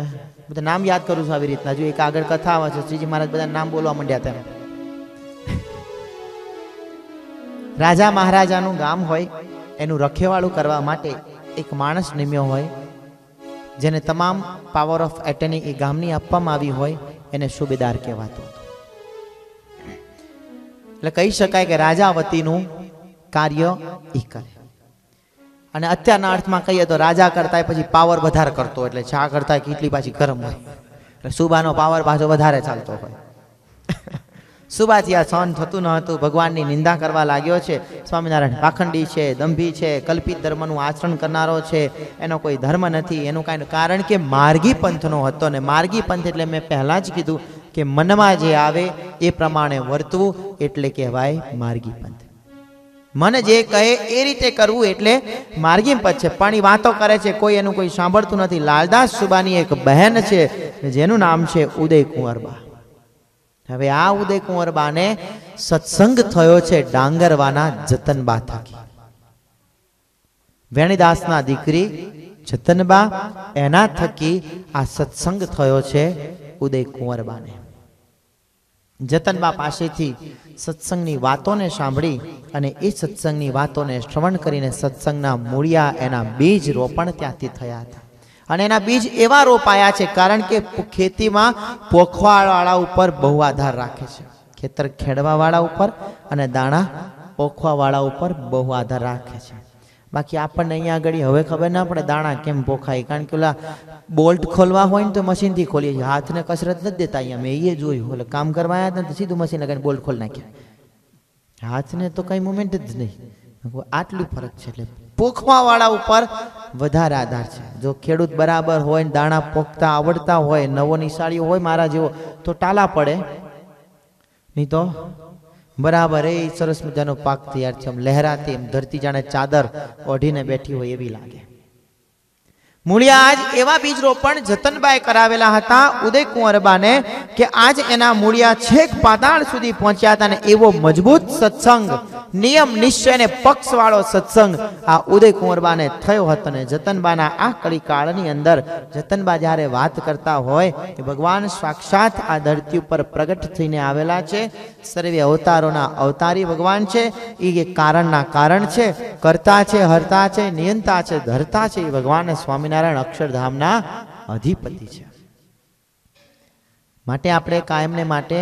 બધા નામ યાદ કરું છું આવી રીતના. જો એક આગળ કથા આવે છે, શ્રીજી મહારાજ બધા નામ બોલવા માંડ્યા તેમ. રાજા મહારાજાનું ગામ હોય, એનું રખેવાળું કરવા માટે એક માણસ નિમ્યો હોય, જેને તમામ પાવર ઓફ એટર્ની એ ગામની આપવામાં આવી હોય, એને સુબેદાર કહેવાતું હતું. એટલે કહી શકાય કે રાજા વતીનું કાર્ય એ કરે. અને અત્યારના અર્થમાં કહીએ તો રાજા કરતા પછી પાવર વધારે કરતો, એટલે ચા કરતા કેટલી પાછી ગરમ હોય, એટલે સુબાનો પાવર પાછો વધારે ચાલતો હોય. સુબાથી આ સહન થતું ન હતું. ભગવાનની નિંદા કરવા લાગ્યો છે. સ્વામિનારાયણ પાખંડી છે, દંભી છે, કલ્પિત ધર્મનું આચરણ કરનારો છે, એનો કોઈ ધર્મ નથી. એનું કાંઈ કારણ કે માર્ગી પંથનો હતો. ને માર્ગી પંથ એટલે મેં પહેલાં જ કીધું કે મનમાં જે આવે એ પ્રમાણે વર્તવું એટલે કહેવાય માર્ગી પંથ. મને જે કહે એ રીતે કરવું એટલે માર્ગી પંથ છે. પણ એ વાતો કરે છે, કોઈ એનું કોઈ સાંભળતું નથી. લાલદાસ સુબાની એક બહેન છે જેનું નામ છે ઉદય કુંવરબા. હવે આ ઉદય કુંવરબાને સત્સંગ થયો છે ડાંગરવાના જતનબા થકી. વેણીદાસના દીકરી જતનબા, એના થકી આ સત્સંગ થયો છે ઉદય કુંવરબાને. જતનબા પાસેથી સત્સંગની વાતોને સાંભળી અને એ સત્સંગની વાતોને શ્રવણ કરીને સત્સંગના મૂળિયા, એના બીજ રોપણ ત્યાંથી થયા હતા. અને એના બીજ એવા રોપાયા છે કારણ કે ખેતીમાં પોખવાવાળા ઉપર બહુ આધાર રાખે છે. ખેતર ખેડવાવાળા ઉપર અને દાણા પોખવાવાળા ઉપર બહુ આધાર રાખે છે. બાકી આપણને અહીંયા આગળ હવે ખબર ના પડે દાણા કેમ પોખાય, કારણ કે ઓલા બોલ્ટ ખોલવા હોય ને તો મશીનથી ખોલીએ છીએ, હાથને કસરત નથી દેતા. અહીંયા મેં એ જોયું, એટલે કામ કરવા આવ્યા હતા તો સીધું મશીન લગાવીને બોલ્ટ ખોલી નાખ્યા. હાથને તો કઈ મુવમેન્ટ જ નહીં. આટલું ફરક છે. એટલે પોખવાવાળા ઉપર વધારે આધાર છે. જો ખેડૂત બરાબર હોય, દાણા પોખતા આવડતા હોય, નવો નિશાળીઓ હોય મારા જેવો, તો ટાલા પડે. નહીં તો બરાબર એ સરસ મજાનો પાક તૈયાર છે. આમ લહેરાતી, એમ ધરતી જાણે ચાદર ઓઢીને બેઠી હોય એવી લાગે. મૂળિયા આજ એવા બીજ રોપણ જતનબાએ કરાવેલા હતા ઉદય કુંવરબાને કે આજ એના મૂળિયા છેક પાતાળ સુધી પહોંચ્યા હતા. અને એવો મજબૂત સત્સંગ, નિયમ નિશ્ચય ને પક્ષ વાળો સત્સંગ આ ઉદય કુંવરબાને થયો હતો. ને જતનબાના આ કળી કાળની અંદર જતનબા જ્યારે વાત કરતા હોય કે ભગવાન સાક્ષાત આ ધરતી ઉપર પ્રગટ થઈને આવેલા છે, સર્વે અવતારોના અવતારી ભગવાન છે, એ કારણના કારણ છે, કરતા છે, હરતા છે, નિયંતા છે, ધરતા છે, એ ભગવાન સ્વામિનારાયણ અક્ષરધામના અધિપતિ છે. માટે આપણે કાયમને માટે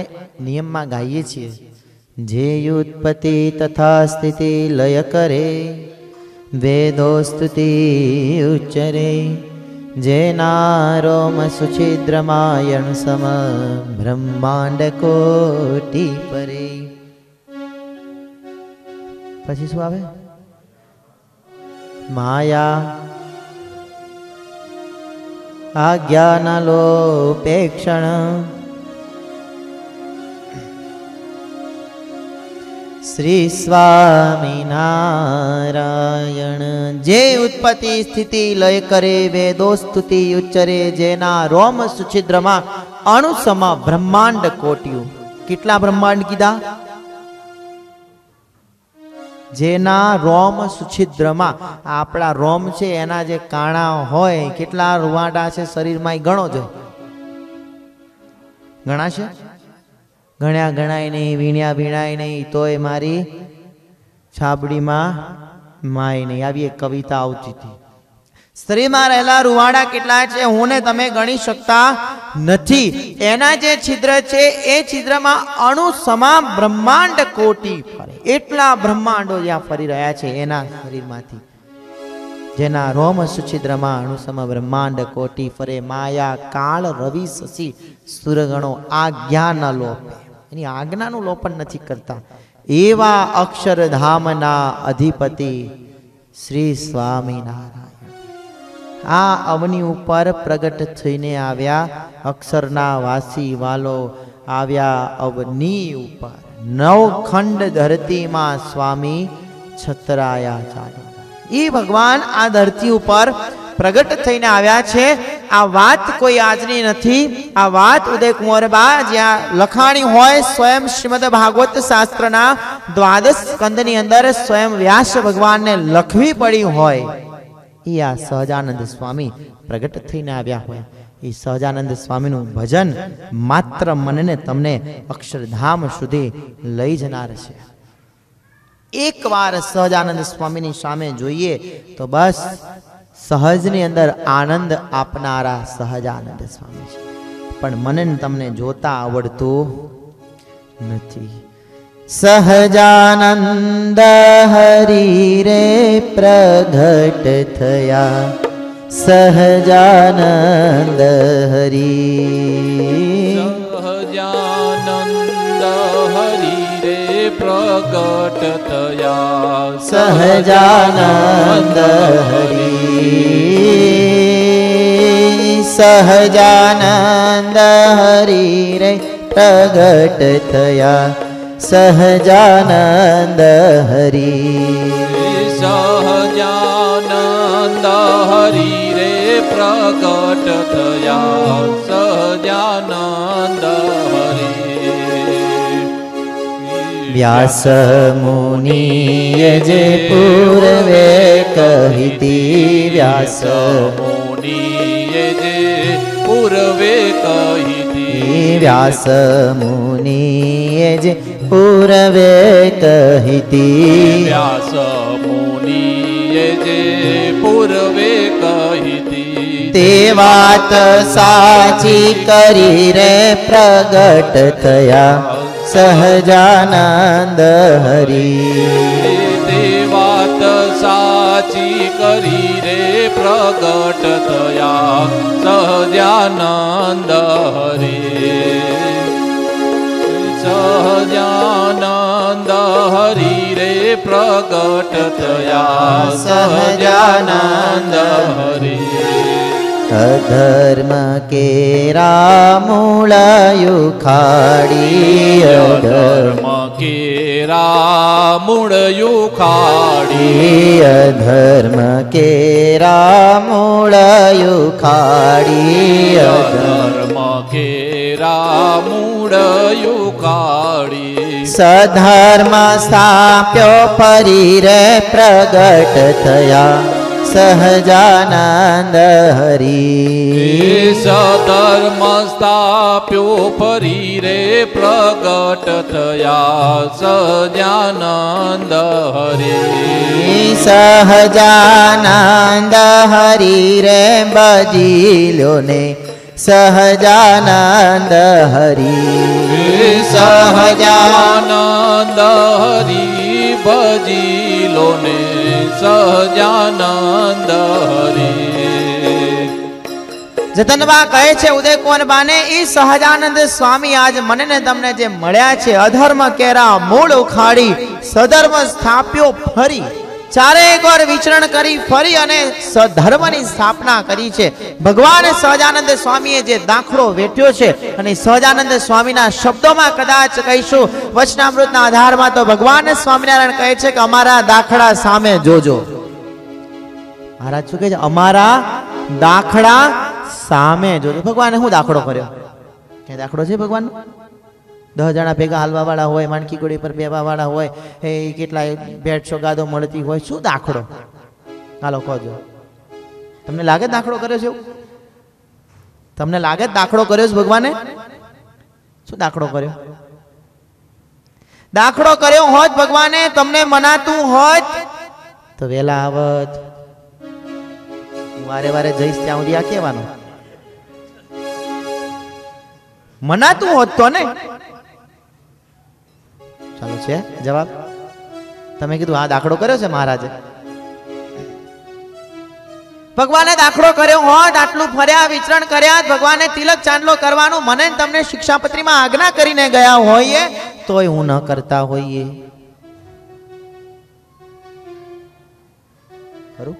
નિયમમાં ગાઈએ છીએ, જે ઉત્પત્તિ તથા સ્થિતિ લય કરે, વેદો સ્તુતિ ઉચ્ચરે, જેના રોમ સુછિદ્રમાયણ સમ, બ્રહ્માંડ કોટી પરે. પછી શું આવે? માયા આજ્ઞાનલોપેક્ષણ, શ્રી સ્વામિનારાયણ. જે ઉત્પત્તિ સ્થિતિ લય કરે, વેદો સ્તુતિ ઉચ્ચરે, જેના રોમ સુછિદ્રમાં અણુસમ બ્રહ્માંડ કોટ્યું. કેટલા બ્રહ્માંડ કીધા? જેના રોમ સુછિદ્રમાં, આપણા રોમ છે એના જે કાણા હોય, કેટલા રૂવાટા છે શરીરમાં એ ગણો જોઈએ. ગણા છે? ગણ્યા ગણાય નહીં, વીણ્યા વીણાય નહીં, તોય મારી છાબડીમાં માય નહીં. આવી એક કવિતા આવતી હતી. શરીરમાં રહેલા રૂવાડા કેટલા છે હું ને તમે ગણી શકતા નથી. એના જે છિદ્ર છે એ છિદ્રમાં અણુ સમા બ્રહ્માંડ કોટી ફરે. એટલા બ્રહ્માંડો જ્યાં ફરી રહ્યા છે એના શરીરમાંથી. જેના રોમ સુછિદ્રમાં અણુ સમા બ્રહ્માંડ કોટી ફરે. માયા કાળ રવિ શશી સૂરગણો આજ્ઞા ન લોપે. એની આજ્ઞાનું લોપન નથી કરતા. એવા અક્ષરધામના અધિપતિ શ્રી સ્વામિનારાયણ આ અવની ઉપર પ્રગટ થઈને આવ્યા. અક્ષરના વાસી વાલો આવ્યા અવની ઉપર. નવખંડ ધરતીમાં સ્વામી છતરાયા ચાલે. એ ભગવાન આ ધરતી ઉપર પ્રગટ થઈને આવ્યા છે. આ વાત કોઈ આજની નથી. આ વાત ઉદયકુંવરબા જ્યાં લખાણી હોય સ્વયં શ્રીમદ ભાગવત શાસ્ત્રના દ્વાદશ સ્કંદની અંદર સ્વયં વ્યાસ ભગવાનને લખવી પડી હોય, એ આ સહજાનંદ સ્વામી પ્રગટ થઈને આવ્યા હોય. એ સહજાનંદ સ્વામીનું ભજન માત્ર મનને તમને અક્ષરધામ સુધી લઈ જનાર છે. એકવાર સહજાનંદ સ્વામીની સામે જોઈએ તો બસ સહજની અંદર આનંદ આપનારા સહજાનંદ સ્વામી છે. પણ મને તમને જોતા આવડતું નથી. સહજાનંદ હરી રે પ્રગટ થયા. સહજાનંદ હરી.
સહજાનંદ હરી રે પ્રગટ થયા.
સહજાનંદ હરી. સહજાનંદ હરી રે પ્રગટ થયા. સહજાનંદ હરી.
સહજાનંદ હરી રે પ્રગટ થયા. સહજાનંદ હરી.
વ્યાસ મુનિએ જે પૂર્વે કહીતી. વ્યાસ
મુનિએ જે પૂર્વે કહીતી.
વ્યાસ મુનિએ જે પૂર્વે કહીતી.
વ્યાસ મુનિએ જે પૂર્વે કહીતી.
તે વાત સાચી કરી રે પ્રગટ થયા. સહજાનંદ હરી.
તે વાત સાચી કરી રે પ્રગટ થયા. સહજાનંદ હરી. સહજાનંદ હરી રે પ્રગટ થયા. સહજાનંદ હરી.
અધર્મ કેરા મૂળાયુ ખાડી.
અધર્મ કેરા મૂળયું ખાડી.
અધર્મ કેરા મૂળાયુ ખાડી.
અધર્મ કેરા મૂળયું ખાડી.
સધર્મ સ્થાપ્યો ફરી રે પ્રગટ થયા. સહજાનંદ હરી.
સધર્મ સ્થાપ્યો ફરી રે પ્રગટ થયા. સહજાનંદ હરી.
સહજાનંદ હરી રે બજીલો ને. સહજાનંદ હરી.
સહજાનંદ હરી ભજીલો ને. સહજાનંદ હરી.
જતનબા કહે છે ઉદયકુંવરબાને, એ સહજાનંદ સ્વામી આજ મને ને તમને જે મળ્યા છે. અધર્મ કેરા મૂળ ઉખાડી. સધર્મ સ્થાપ્યો ફરી. ચારે એક વાર વિચરણ કરી ફરી અને સધર્મની સ્થાપના કરી છે. ભગવાન સહજાનંદ સ્વામીએ જે દાખલો વેઠ્યો છે અને સહજાનંદ સ્વામીના શબ્દોમાં કદાચ કહીશું વચનામૃતના આધારમાં તો ભગવાન સ્વામિનારાયણ કહે છે કે અમારા દાખલા સામે જોજો. મહારાજ શું કહે છે? અમારા દાખલા સામે જોજો. ભગવાને શું દાખલો કર્યો? કે દાખલો છે ભગવાન? 10 જણા ભેગા હાલવા વાળા હોય, માણકી ગોળી પર બેવા વાળા હોય, એ કેટલાય ભેટ સોગાદો મળતી હોય, શું દાખલો? હાલો કહો, તમને લાગે દાખલો કર્યો છે એવું? તમને લાગે દાખલો કર્યો છે ભગવાને? શું દાખલો કર્યો? દાખલો કર્યો હોત ભગવાને, તમને મનાતું હોત તો વેલા આવત. વારે વારે જઈશ ત્યાં સુધી આ કહેવાનું. મનાતું હોત તો ને. ચાલો છે જવાબ. તમે કીધું આ દાખલો કર્યો છે મહારાજે. ભગવાને દાખલો કર્યો હોત, આટલું ફર્યા વિચરણ કર્યા, ભગવાને તિલક ચાંદલો કરવાનું મને તમને શિક્ષાપત્રીમાં આજ્ઞા કરીને ગયા હોઈએ તોય હું ન કરતા હોઈએ. ખરું?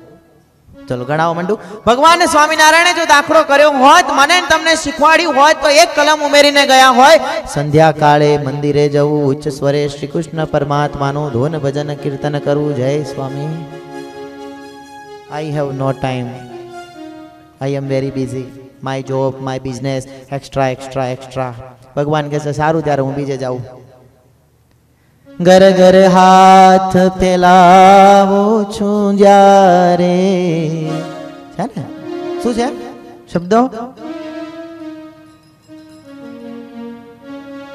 ચલો ગણાવો મંડુ. ભગવાન સ્વામિનારાયણે જો દાખલો કર્યો હોત, મને તમને શીખવાડ્યું હોત તો એક કલમ ઉમેરીને ગયા હોય. સંધ્યા કાળે મંદિરે જવું, ઉચ્ચ સ્વરે શ્રી કૃષ્ણ પરમાત્માનું ધૂન ભજન કીર્તન કરવું. જય સ્વામી. I have no time. I am very busy. My job, my business, extra. ભગવાન કહે છે સારું ત્યારે હું બીજે જાઉં. ઘર ઘર હાથ ફેલાવું છું જ્યારે. છે ને? શું છે શબ્દો?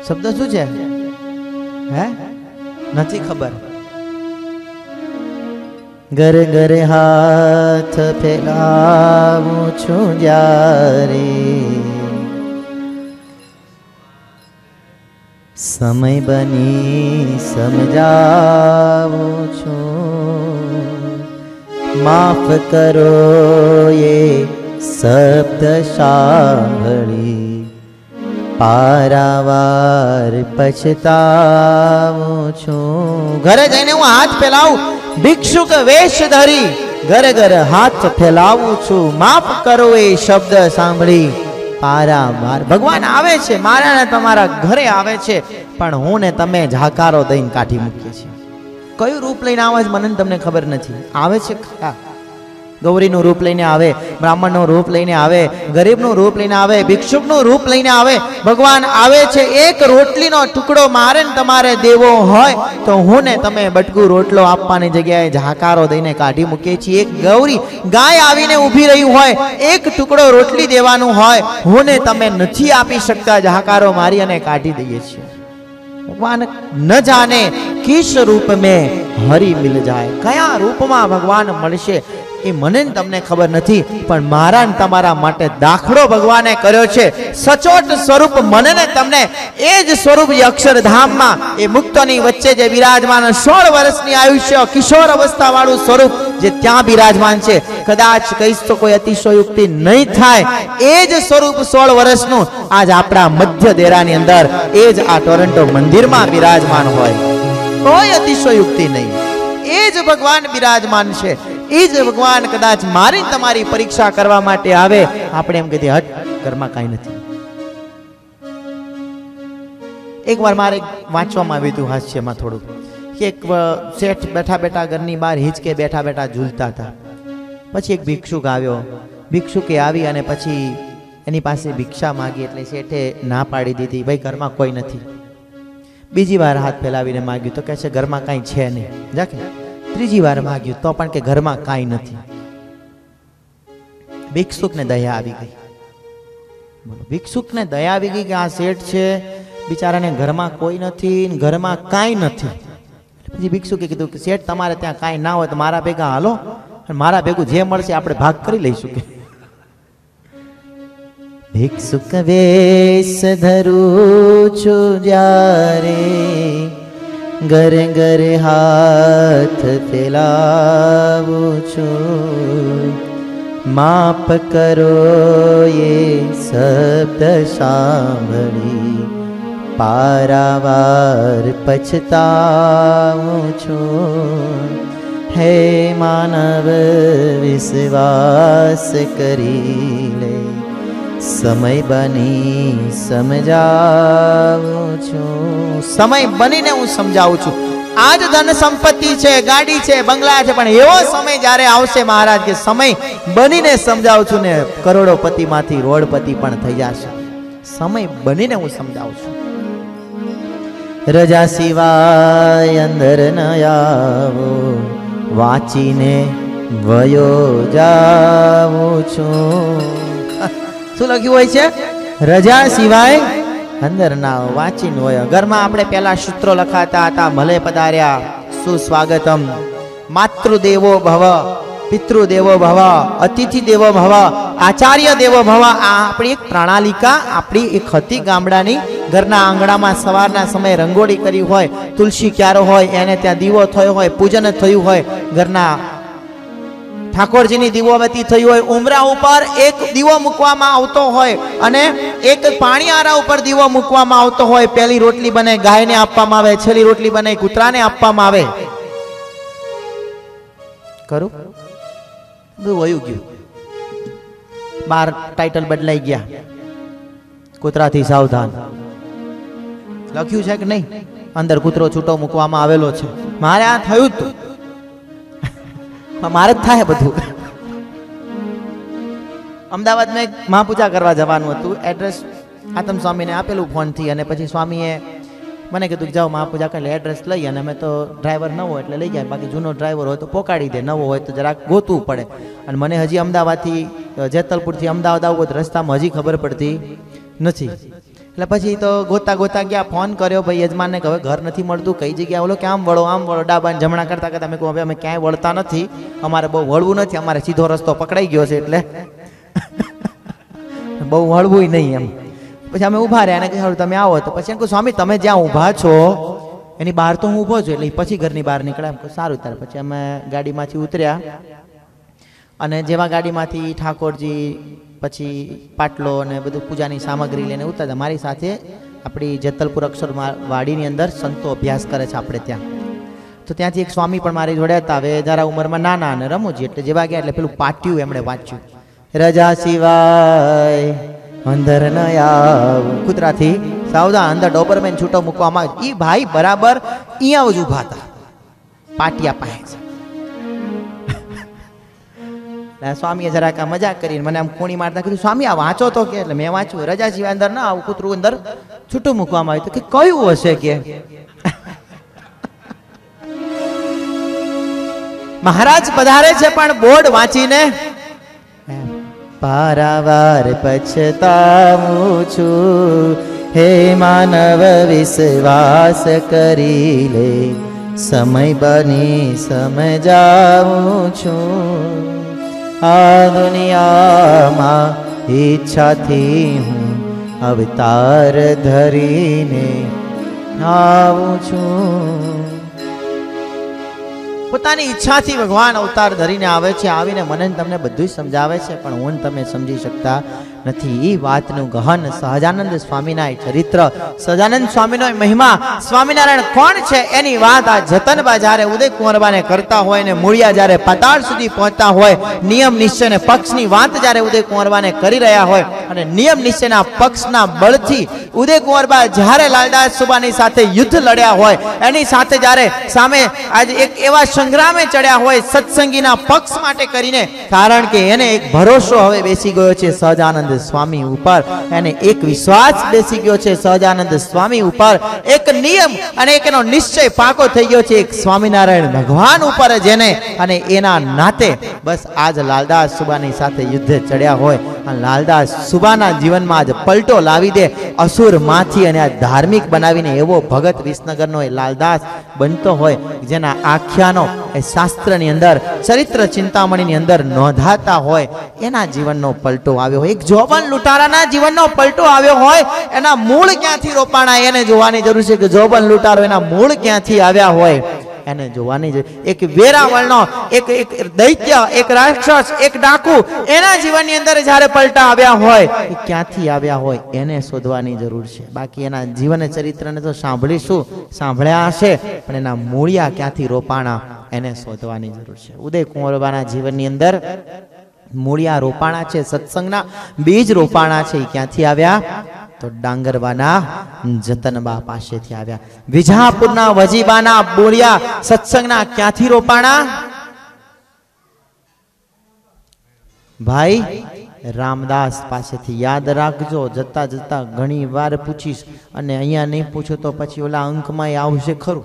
શબ્દ શું છે? હે નથી ખબર. ઘર ઘર હાથ ફેલાવું છું જ્યારે સમય બની સમજાવું છું. માફ કરો એ શબ્દ સાંભળી પારાવાર પછતાવું છું. ઘરે જઈને હું હાથ ફેલાવું ભિક્ષુક વેશ ધરી, ઘરે ઘરે હાથ ફેલાવું છું. માફ કરો એ શબ્દ સાંભળી પારાવાર. ભગવાન આવે છે, મારા ને તમારા ઘરે આવે છે, પણ હું ને તમે ઝાકારો દઈને કાઢી મૂકીએ છીએ. કયું રૂપ લઈને આવે છે મને તમને ખબર નથી. આવે છે ખરા. ગૌરીનું રૂપ લઈને આવે, બ્રાહ્મણનું રૂપ લઈને આવે, ગરીબનું રૂપ લઈને આવે, ભિક્ષુકનું રૂપ લઈને આવે. ભગવાન આવે છે. એક રોટલીનો ટુકડો મારે ને તમારે દેવો હોય તો હું ને તમે બટકું રોટલો આપવાની જગ્યાએ ઝાકારો દઈને કાઢી મૂકીએ છીએ. એક ગૌરી ગાય આવીને ઊભી રહી હોય, એક ટુકડો રોટલી દેવાનું હોય, હું ને તમે નથી આપી શકતા, ઝાકારો મારી અને કાઢી દઈએ છીએ. ભગવાન ન જાને કિસ રૂપ મેં હરી મિલ જાય. કયા રૂપમાં ભગવાન મળશે એ મને તમને ખબર નથી, પણ મારા ને તમારા માટે દાખલો ભગવાને કર્યો છે. સચોટ સ્વરૂપ મને ને તમને એ જ સ્વરૂપ અક્ષરધામમાં એ મુક્તોની વચ્ચે જે બિરાજમાન 16 વર્ષની આયુષ્ય કિશોર અવસ્થા વાળું સ્વરૂપ જે ત્યાં બિરાજમાન છે. કદાચ કહીશ તો કોઈ અતિશયોક્તિ નહીં થાય. એ જ સ્વરૂપ 16 વર્ષનું આજ આપણા મધ્ય દેરાની અંદર એ જ આ ટોરન્ટો મંદિરમાં બિરાજમાન હોય. કોઈ અતિશયોક્તિ નહીં. એ જ ભગવાન બિરાજમાન છે. એ જ ભગવાન કદાચ મારી તમારી પરીક્ષા કરવા માટે આવે. આપણે એમ કહીએ હટ ઘરમાં કાંઈ નથી. એકવાર મારે વાંચવામાં આવ્યું હતું હાસ્યમાં થોડું કે એક શેઠ બેઠા બેઠા ઘરની બહાર હિંચકે બેઠા બેઠા ઝૂલતા હતા. પછી એક ભિક્ષુક આવ્યો. ભિક્ષુકે આવી અને પછી એની પાસે ભિક્ષા માંગી એટલે શેઠે ના પાડી દીધી, ભાઈ ઘરમાં કોઈ નથી. બીજી વાર હાથ ફેલાવીને માંગ્યું તો કહે છે ઘરમાં કાંઈ છે નહીં. જાકે ત્રીજી વાર માંગ્યું તો પણ કે ઘરમાં કાંઈ નથી. ભિક્ષુકને દયા આવી ગઈ. બોલો, ભિક્ષુકને દયા આવી ગઈ કે આ શેઠ છે બિચારાને ઘરમાં કોઈ નથી, ઘરમાં કાંઈ નથી. પછી ભિક્ષુકે કીધું કે શેઠ તમારે ત્યાં કાંઈ ના હોય તો મારા ભેગા હાલો, અને મારા ભેગું જે મળશે આપણે ભાગ કરી લઈશું. કે ભિક્ષુક વેશ ધરું છું જ્યારે ઘરે ઘરે હાથ ફેલાવું છું. માફ કરો એ શબ્દ સાંભળી પારાવાર પછતાવું છું. હે માનવ વિશ્વાસ કરી લે, સમય બની સમજાવું છું. સમય બનીને હું સમજાવું છું. આજ ધન સંપત્તિ છે, ગાડી છે, બંગલા છે, પણ એવો સમય જ્યારે આવશે મહારાજ કે સમય બનીને સમજાવું છું ને કરોડોપતિ માંથી રોડપતિ પણ થઈ જશે. સમય બનીને હું સમજાવું છું. રજા સિવાય અંદર ન આવો, વાંચીને વયો જાઉં છું. શું લખ્યું હોય છે? રજા સિવાય અંદર ના આવો, વાંચીને વયો. ઘરમાં આપણે પેલા સૂત્રો લખાતા હતા, ભલે પધાર્યા, સુસ્વાગતમ, માતૃદેવો ભવ, પિતૃદેવો ભવ, અતિથિ દેવો ભવ, આચાર્ય દેવો ભવ. આ આપણી એક પ્રણાલિકા, આપણી એક હતી ગામડાની. ઘરના આંગણામાં સવારના સમયે રંગોળી કરી હોય, તુલસી ક્યારો હોય, એને ત્યાં દીવો થયો હોય, પૂજન થયું હોય, ઘરના ઠાકોરજીની દીવોવતી થઈ હોય, ઉમરા ઉપર એક દીવો મૂકવામાં આવતો હોય અને એક પાણીયારા ઉપર દીવો મૂકવામાં આવતો હોય. પહેલી રોટલી બને ગાયને આપવામાં આવે, છેલ્લી રોટલી બને કૂતરાને આપવામાં આવે. કરું બધું વયું ગયું. બાર ટાઇટલ બદલાઈ ગયા, કૂતરાથી સાવધાન લખ્યું છે કે નહીં? અંદર કૂતરો છૂટો મૂકવામાં આવેલો છે. મારે આ થયું જ મારે જ થાય બધું. અમદાવાદમાં એક મહાપૂજા કરવા જવાનું હતું. એડ્રેસ આતમ સ્વામીને આપેલું ફોનથી, અને પછી સ્વામીએ મને કીધું કે જાઓ મહાપૂજા કરી. એડ્રેસ લઈ, અને અમે તો ડ્રાઈવર નવો એટલે લઈ ગયા, બાકી જૂનો ડ્રાઈવર હોય તો પોકાડી દે, નવો હોય તો જરાક ગોતવું પડે. અને મને હજી અમદાવાદથી જેતલપુરથી અમદાવાદ આવવું તો રસ્તામાં હજી ખબર પડતી નથી. એટલે પછી તો ગોતા ગોતા ગયા, ફોન કર્યો ભાઈ યજમાનને કે હવે ઘર નથી મળતું, કઈ જગ્યા ઓલો કે આમ વળો ડાબાને જમણા કરતા કરતા મેં કહું હવે અમે ક્યાંય વળતા નથી, અમારે બહુ વળવું નથી, અમારે સીધો રસ્તો પકડાઈ ગયો છે એટલે બહુ વળવું નહીં એમ. પછી અમે ઊભા રહ્યા અને કહ્યું તમે આવો. તો પછી એમ કહું સ્વામી તમે જ્યાં ઊભા છો એની બહાર તો હું ઊભો છું. એટલે પછી ઘરની બહાર નીકળ્યા. એમ કહું સારું. ત્યારે પછી અમે ગાડીમાંથી ઉતર્યા, અને જેવા ગાડીમાંથી ઠાકોરજી પછી પાટલો અને બધું પૂજાની સામગ્રી લઈને ઉતરતા. મારી સાથે આપણી જેતલપુર અક્ષર વાડીની અંદર સંતો અભ્યાસ કરે છે આપણે ત્યાં. તો ત્યાંથી એક સ્વામી પણ મારી જોડે હતા. હવે જરા ઉંમરમાં નાના અને રમૂજી. એટલે જેવા ગયા એટલે પેલું પાટિયું એમણે વાંચ્યું, રજા સિવાય અંદર ન આવ, કૂતરાથી સાવધાન, અંદર ડોબરમેન છૂટો મૂકવામાં આવે. ઈ ભાઈ બરાબર અહીંયા જ ઊભા હતા પાટિયા પાસે. સ્વામીએ જરાક મજાક કરીને મને આમ કોણી મારતા કીધું સ્વામી આ વાંચો તો કે. એટલે મેં વાંચ્યું, રજા સિવાય અંદર ના આવું, કૂતરું અંદર છૂટું મૂકવામાં આવ્યું. તો કે કયું હશે કે? મહારાજ પધારે છે પણ બોર્ડ વાંચીને પારાવાર પછતાવું છું, હે માનવ વિશ્વાસ કરી લે, સમય બની સમજાવું છું, આ દુનિયામાં ઈચ્છાથી હું અવતાર ધરીને આવું છું. પોતાની ઈચ્છાથી ભગવાન અવતાર ધરીને આવે છે. આવીને મને તમને બધું સમજાવે છે, પણ હું તમે સમજી શકતા નથી. એ વાતનું ગહન સહજાનંદ સ્વામીના ચરિત્ર, સહજાનંદ સ્વામીનો મહિમા, સ્વામિનારાયણ કોણ છે એની વાત આ જતનબા જ્યારે ઉદય કુંવરબાને કરતા હોય ને મૂળિયા જ્યારે પાતાળ સુધી પહોંચતા હોય, નિયમ નિશ્ચય ને પક્ષની વાત જ્યારે ઉદય કુંવરબાને કરી રહ્યા હોય, અને નિયમ નિશ્ચયના પક્ષના બળથી ઉદય કુંવરબા જ્યારે લાલદાસ સુબાની સાથે યુદ્ધ લડ્યા હોય, એની સાથે જ્યારે સામે આજે એક એવા સંગ્રામે ચડ્યા હોય સત્સંગીના પક્ષ માટે કરીને, કારણ કે એને એક ભરોસો હવે બેસી ગયો છે સહજાનંદ સ્વામી ઉપર. એને એક વિશ્વાસ બેસી ગયો છે સહજાનંદ સ્વામી ઉપર, એક નિયમ અને એક એનો નિશ્ચય પાકો થઈ ગયો છે એક સ્વામિનારાયણ ભગવાન ઉપર જેને, અને એના નાતે બસ આજ લાલદાસ સુબાની સાથે યુદ્ધે ચડ્યા હોય. અને લાલદાસ સુબાના જીવનમાં આજ પલટો લાવી દે, અસુર માંથી અને આ ધાર્મિક બનાવીને એવો ભગત વિસનગરનો એ લાલદાસ બનતો હોય, જેના આખ્યાનો એ શાસ્ત્રની અંદર, ચરિત્ર ચિંતામણીની અંદર નોંધાતા હોય. એના જીવનનો પલટો આવ્યો હોય, એક જોબન લૂંટારાના જીવનનો પલટો આવ્યો હોય. એના મૂળ ક્યાંથી રોપાણા એને જોવાની જરૂર છે કે જોબન લૂંટારો એના મૂળ ક્યાંથી આવ્યા હોય એને જોવાની જરૂર. એક વેરાવળનો એક દૈત્ય, એક રાક્ષસ, એક ડાકુ, એના જીવનની અંદર જ્યારે પલટા આવ્યા હોય એ ક્યાંથી આવ્યા હોય એને શોધવાની જરૂર છે. બાકી એના જીવન ચરિત્રને તો સાંભળીશું, સાંભળ્યા હશે, પણ એના મૂળિયા ક્યાંથી રોપાણા એને શોધવાની જરૂર છે. ઉદય કુંવરબાના જીવનની અંદર મૂળિયા રોપાણા છે, સત્સંગના બીજ રોપાણા છે. એ ક્યાંથી આવ્યા? તો ડાંગરવાના જતનબા પાસેથી આવ્યા. વિજાપુરના વજીબાના મૂળિયા સત્સંગના ક્યાંથી રોપાણા? ભાઈ રામદાસ પાસેથી યાદ રાખજો, જતા જતા ઘણી વાર પૂછીશ, અને અહીંયા નહીં પૂછું તો પછી ઓલા અંકમાં આવશે ખરું,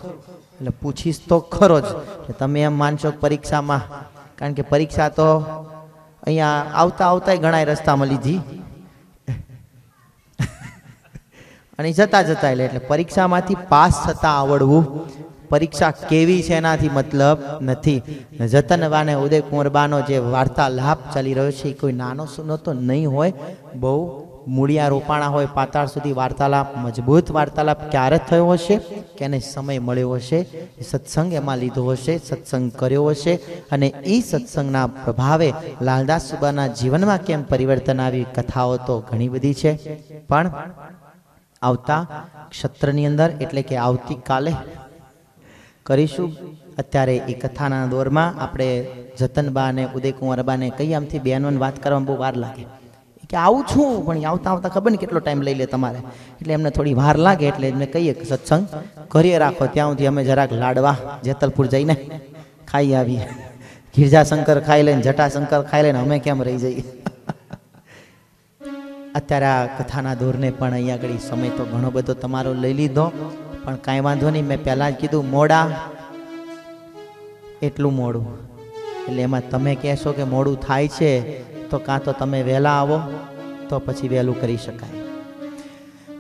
એટલે પૂછીશ તો ખરો જ. તમે એમ માનશો પરીક્ષામાં, કારણ કે પરીક્ષા તો અહીંયા આવતા આવતા ઘણા રસ્તામાં લીધી અને જતા જતા એટલે પરીક્ષામાંથી પાસ થતા આવડવું. પરીક્ષા કેવી છે એનાથી મતલબ નથી. જતનબાને ઉદયકુંવરબાનો જે વાર્તાલાપ ચાલી રહ્યો છે એ કોઈ નાનો સુનો તો નહીં હોય, બહુ મૂળિયા રોપાણા હોય પાતાળ સુધી વાર્તાલાપ, મજબૂત વાર્તાલાપ ક્યારે થયો હશે કે એને સમય મળ્યો હશે, સત્સંગ એમાં લીધો હશે, સત્સંગ કર્યો હશે, અને એ સત્સંગના પ્રભાવે લાલદાસ સુબાના જીવનમાં કેમ પરિવર્તન આવ્યું, કથાઓ તો ઘણી બધી છે. પણ આવતા ક્ષત્રની અંદર એટલે કે આવતીકાલે કરીશું. અત્યારે એ કથાના દોરમાં આપણે જતનબા અને ઉદયકુંવરબાને કઈ આમથી બહેનોને વાત કરવામાં બહુ વાર લાગે કે આવું છું, પણ આવતા આવતા ખબર નહીં કેટલો ટાઈમ લઈ લે તમારે, એટલે એમને થોડી વાર લાગે, એટલે એમને કહીએ કે સત્સંગ કરીએ રાખો, ત્યાં સુધી અમે જરાક લાડવા જેતલપુર જઈને ખાઈ આવીએ. ગિરજાશંકર ખાઈ લઈને, જટાશંકર ખાઈ લઈને અમે કેમ રહી જઈએ. અત્યારે આ કથાના દોરને પણ અહીંયા આગળ સમય તો ઘણો બધો તમારો લઈ લીધો, પણ કાંઈ વાંધો નહીં. મેં પહેલાં જ કીધું મોડા એટલું મોડું, એટલે એમાં તમે કહેશો કે મોડું થાય છે તો કાં તો તમે વહેલા આવો તો પછી વહેલું કરી શકાય.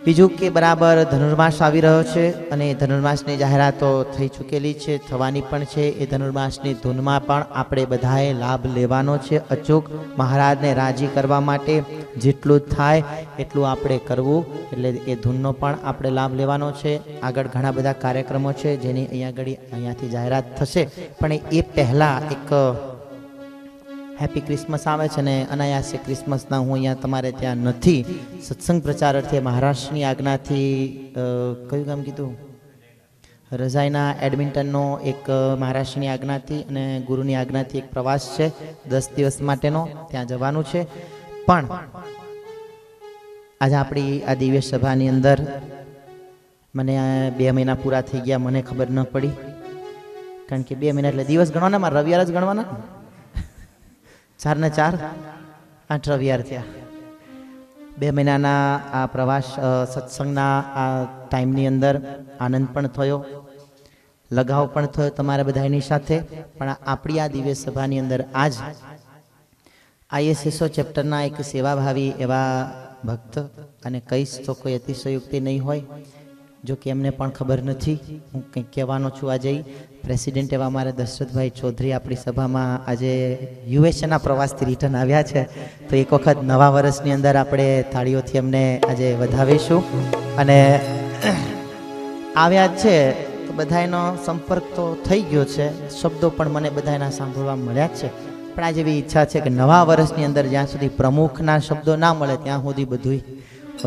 બીજું કે બરાબર ધનુર્માસ આવી રહ્યો છે અને ધનુર્માસની જાહેરાતો થઈ ચૂકેલી છે, થવાની પણ છે. એ ધનુર્માસની ધૂનમાં પણ આપણે બધાએ લાભ લેવાનો છે. અચૂક મહારાજને રાજી કરવા માટે જેટલું થાય એટલું આપણે કરવું, એટલે એ ધૂનનો પણ આપણે લાભ લેવાનો છે. આગળ ઘણા બધા કાર્યક્રમો છે જેની અહીંયાથી જાહેરાત થશે, પણ એ પહેલાં એક હેપી ક્રિસમસ આવે છે ને અનાયાસે ક્રિસમસના હું અહીંયા તમારે ત્યાં નથી. સત્સંગ પ્રચાર અર્થે મહારાષ્ટ્રની આજ્ઞાથી કયું ગામ કીધું, રજાઈના એડમિન્ટનનો એક મહારાષ્ટ્રની આજ્ઞાથી અને ગુરુની આજ્ઞાથી એક પ્રવાસ છે 10 દિવસ માટેનો, ત્યાં જવાનું છે. પણ આજે આપણી આ દિવ્ય સભાની અંદર મને 2 મહિના પૂરા થઈ ગયા, મને ખબર ન પડી, કારણ કે 2 મહિના એટલે દિવસ ગણવાના, મારે રવિવાર જ ગણવાના, 4 ને 4 8 રવિવાર થયા. 2 મહિનાના આ પ્રવાસ સત્સંગના આ ટાઈમની અંદર આનંદ પણ થયો, લગાવ પણ થયો તમારા બધાની સાથે. પણ આપણી આ દિવ્ય સભાની અંદર આજ ISSO ચેપ્ટરના એક સેવાભાવી એવા ભક્ત, અને કહીશ તો કોઈ અતિશયોક્તિ નહીં હોય, જો કે એમને પણ ખબર નથી હું કંઈક કહેવાનો છું. આજે પ્રેસિડેન્ટ એવા અમારા દશરથભાઈ ચૌધરી આપણી સભામાં આજે યુએસએના પ્રવાસથી રિટર્ન આવ્યા છે, તો એક વખત નવા વર્ષની અંદર આપણે તાળીઓથી એમને આજે વધાવીશું. અને આવ્યા છે તો બધાનો સંપર્ક તો થઈ ગયો છે, શબ્દો પણ મને બધાના સાંભળવા મળ્યા જ છે. પણ આજે એવી ઈચ્છા છે કે નવા વર્ષની અંદર જ્યાં સુધી પ્રમુખના શબ્દો ના મળે ત્યાં સુધી બધું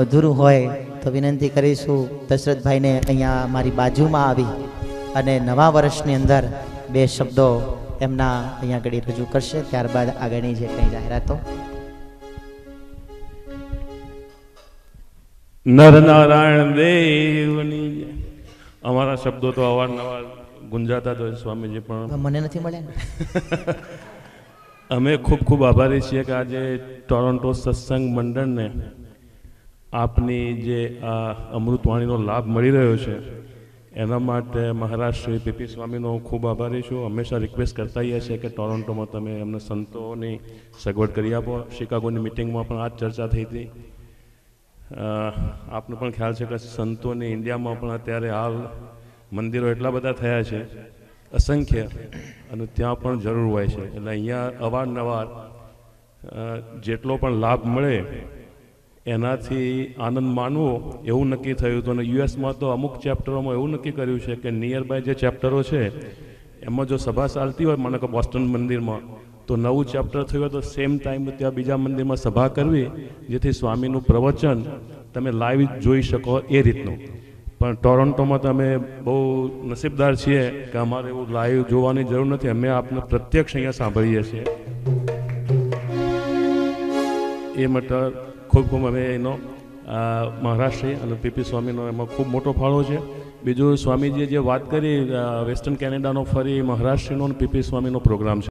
અધૂરું હોય, તો વિનંતી કરીશું દશરથભાઈને અહીંયા મારી બાજુમાં આવી અને નવા વર્ષની અંદર 2 શબ્દો એમના અહીંયા આગળ રજૂ કરશે. ત્યારબાદ આગળની જે કંઈ જાહેરાતો.
નરનારાયણ દેવની અમારા શબ્દો તો અવારનવાર ગુંજાતા તો સ્વામીજી પણ
મને નથી મળ્યા.
અમે ખૂબ ખૂબ આભારી છીએ કે આજે ટોરોન્ટો સત્સંગ મંડળને આપની જે આ અમૃતવાણીનો લાભ મળી રહ્યો છે એના માટે મહારાજ શ્રી પીપી સ્વામીનો ખૂબ આભારી છું. હંમેશા રિક્વેસ્ટ કરતા હોઈએ છીએ કે ટોરોન્ટોમાં તમે અમને સંતોની સગવડ કરી આપો. શિકાગોની મિટિંગમાં પણ આ જ ચર્ચા થઈ હતી. આપને પણ ખ્યાલ છે કે સંતોની ઇન્ડિયામાં પણ અત્યારે હાલ મંદિરો એટલા બધા થયા છે અસંખ્ય, અને ત્યાં પણ જરૂર હોય છે. એટલે અહીંયા અવારનવાર જેટલો પણ લાભ મળે એનાથી આનંદ માનવો એવું નક્કી થયું હતું. અને યુએસમાં તો અમુક ચેપ્ટરોમાં એવું નક્કી કર્યું છે કે નિયર બાય જે ચેપ્ટરો છે એમાં જો સભા ચાલતી હોય, માનો કે બોસ્ટન મંદિરમાં, તો નવું ચેપ્ટર થયું હોય તો સેમ ટાઈમ ત્યાં બીજા મંદિરમાં સભા કરવી, જેથી સ્વામીનું પ્રવચન તમે લાઈવ જોઈ શકો એ રીતનું. પણ ટોરોન્ટોમાં તો અમે બહુ નસીબદાર છીએ કે અમારે એવું લાઈવ જોવાની જરૂર નથી, અમે આપને પ્રત્યક્ષ અહીંયા સાંભળીએ છીએ. એ માટે ખૂબ ખૂબ અમે એનો મહારાષ્ટ્રી અને પીપી સ્વામીનો એમાં ખૂબ મોટો ફાળો છે. બીજું સ્વામીજીએ જે વાત કરી વેસ્ટર્ન કેનેડાનો ફરી મહારાષ્ટ્રીનો અને પીપી સ્વામીનો પ્રોગ્રામ છે.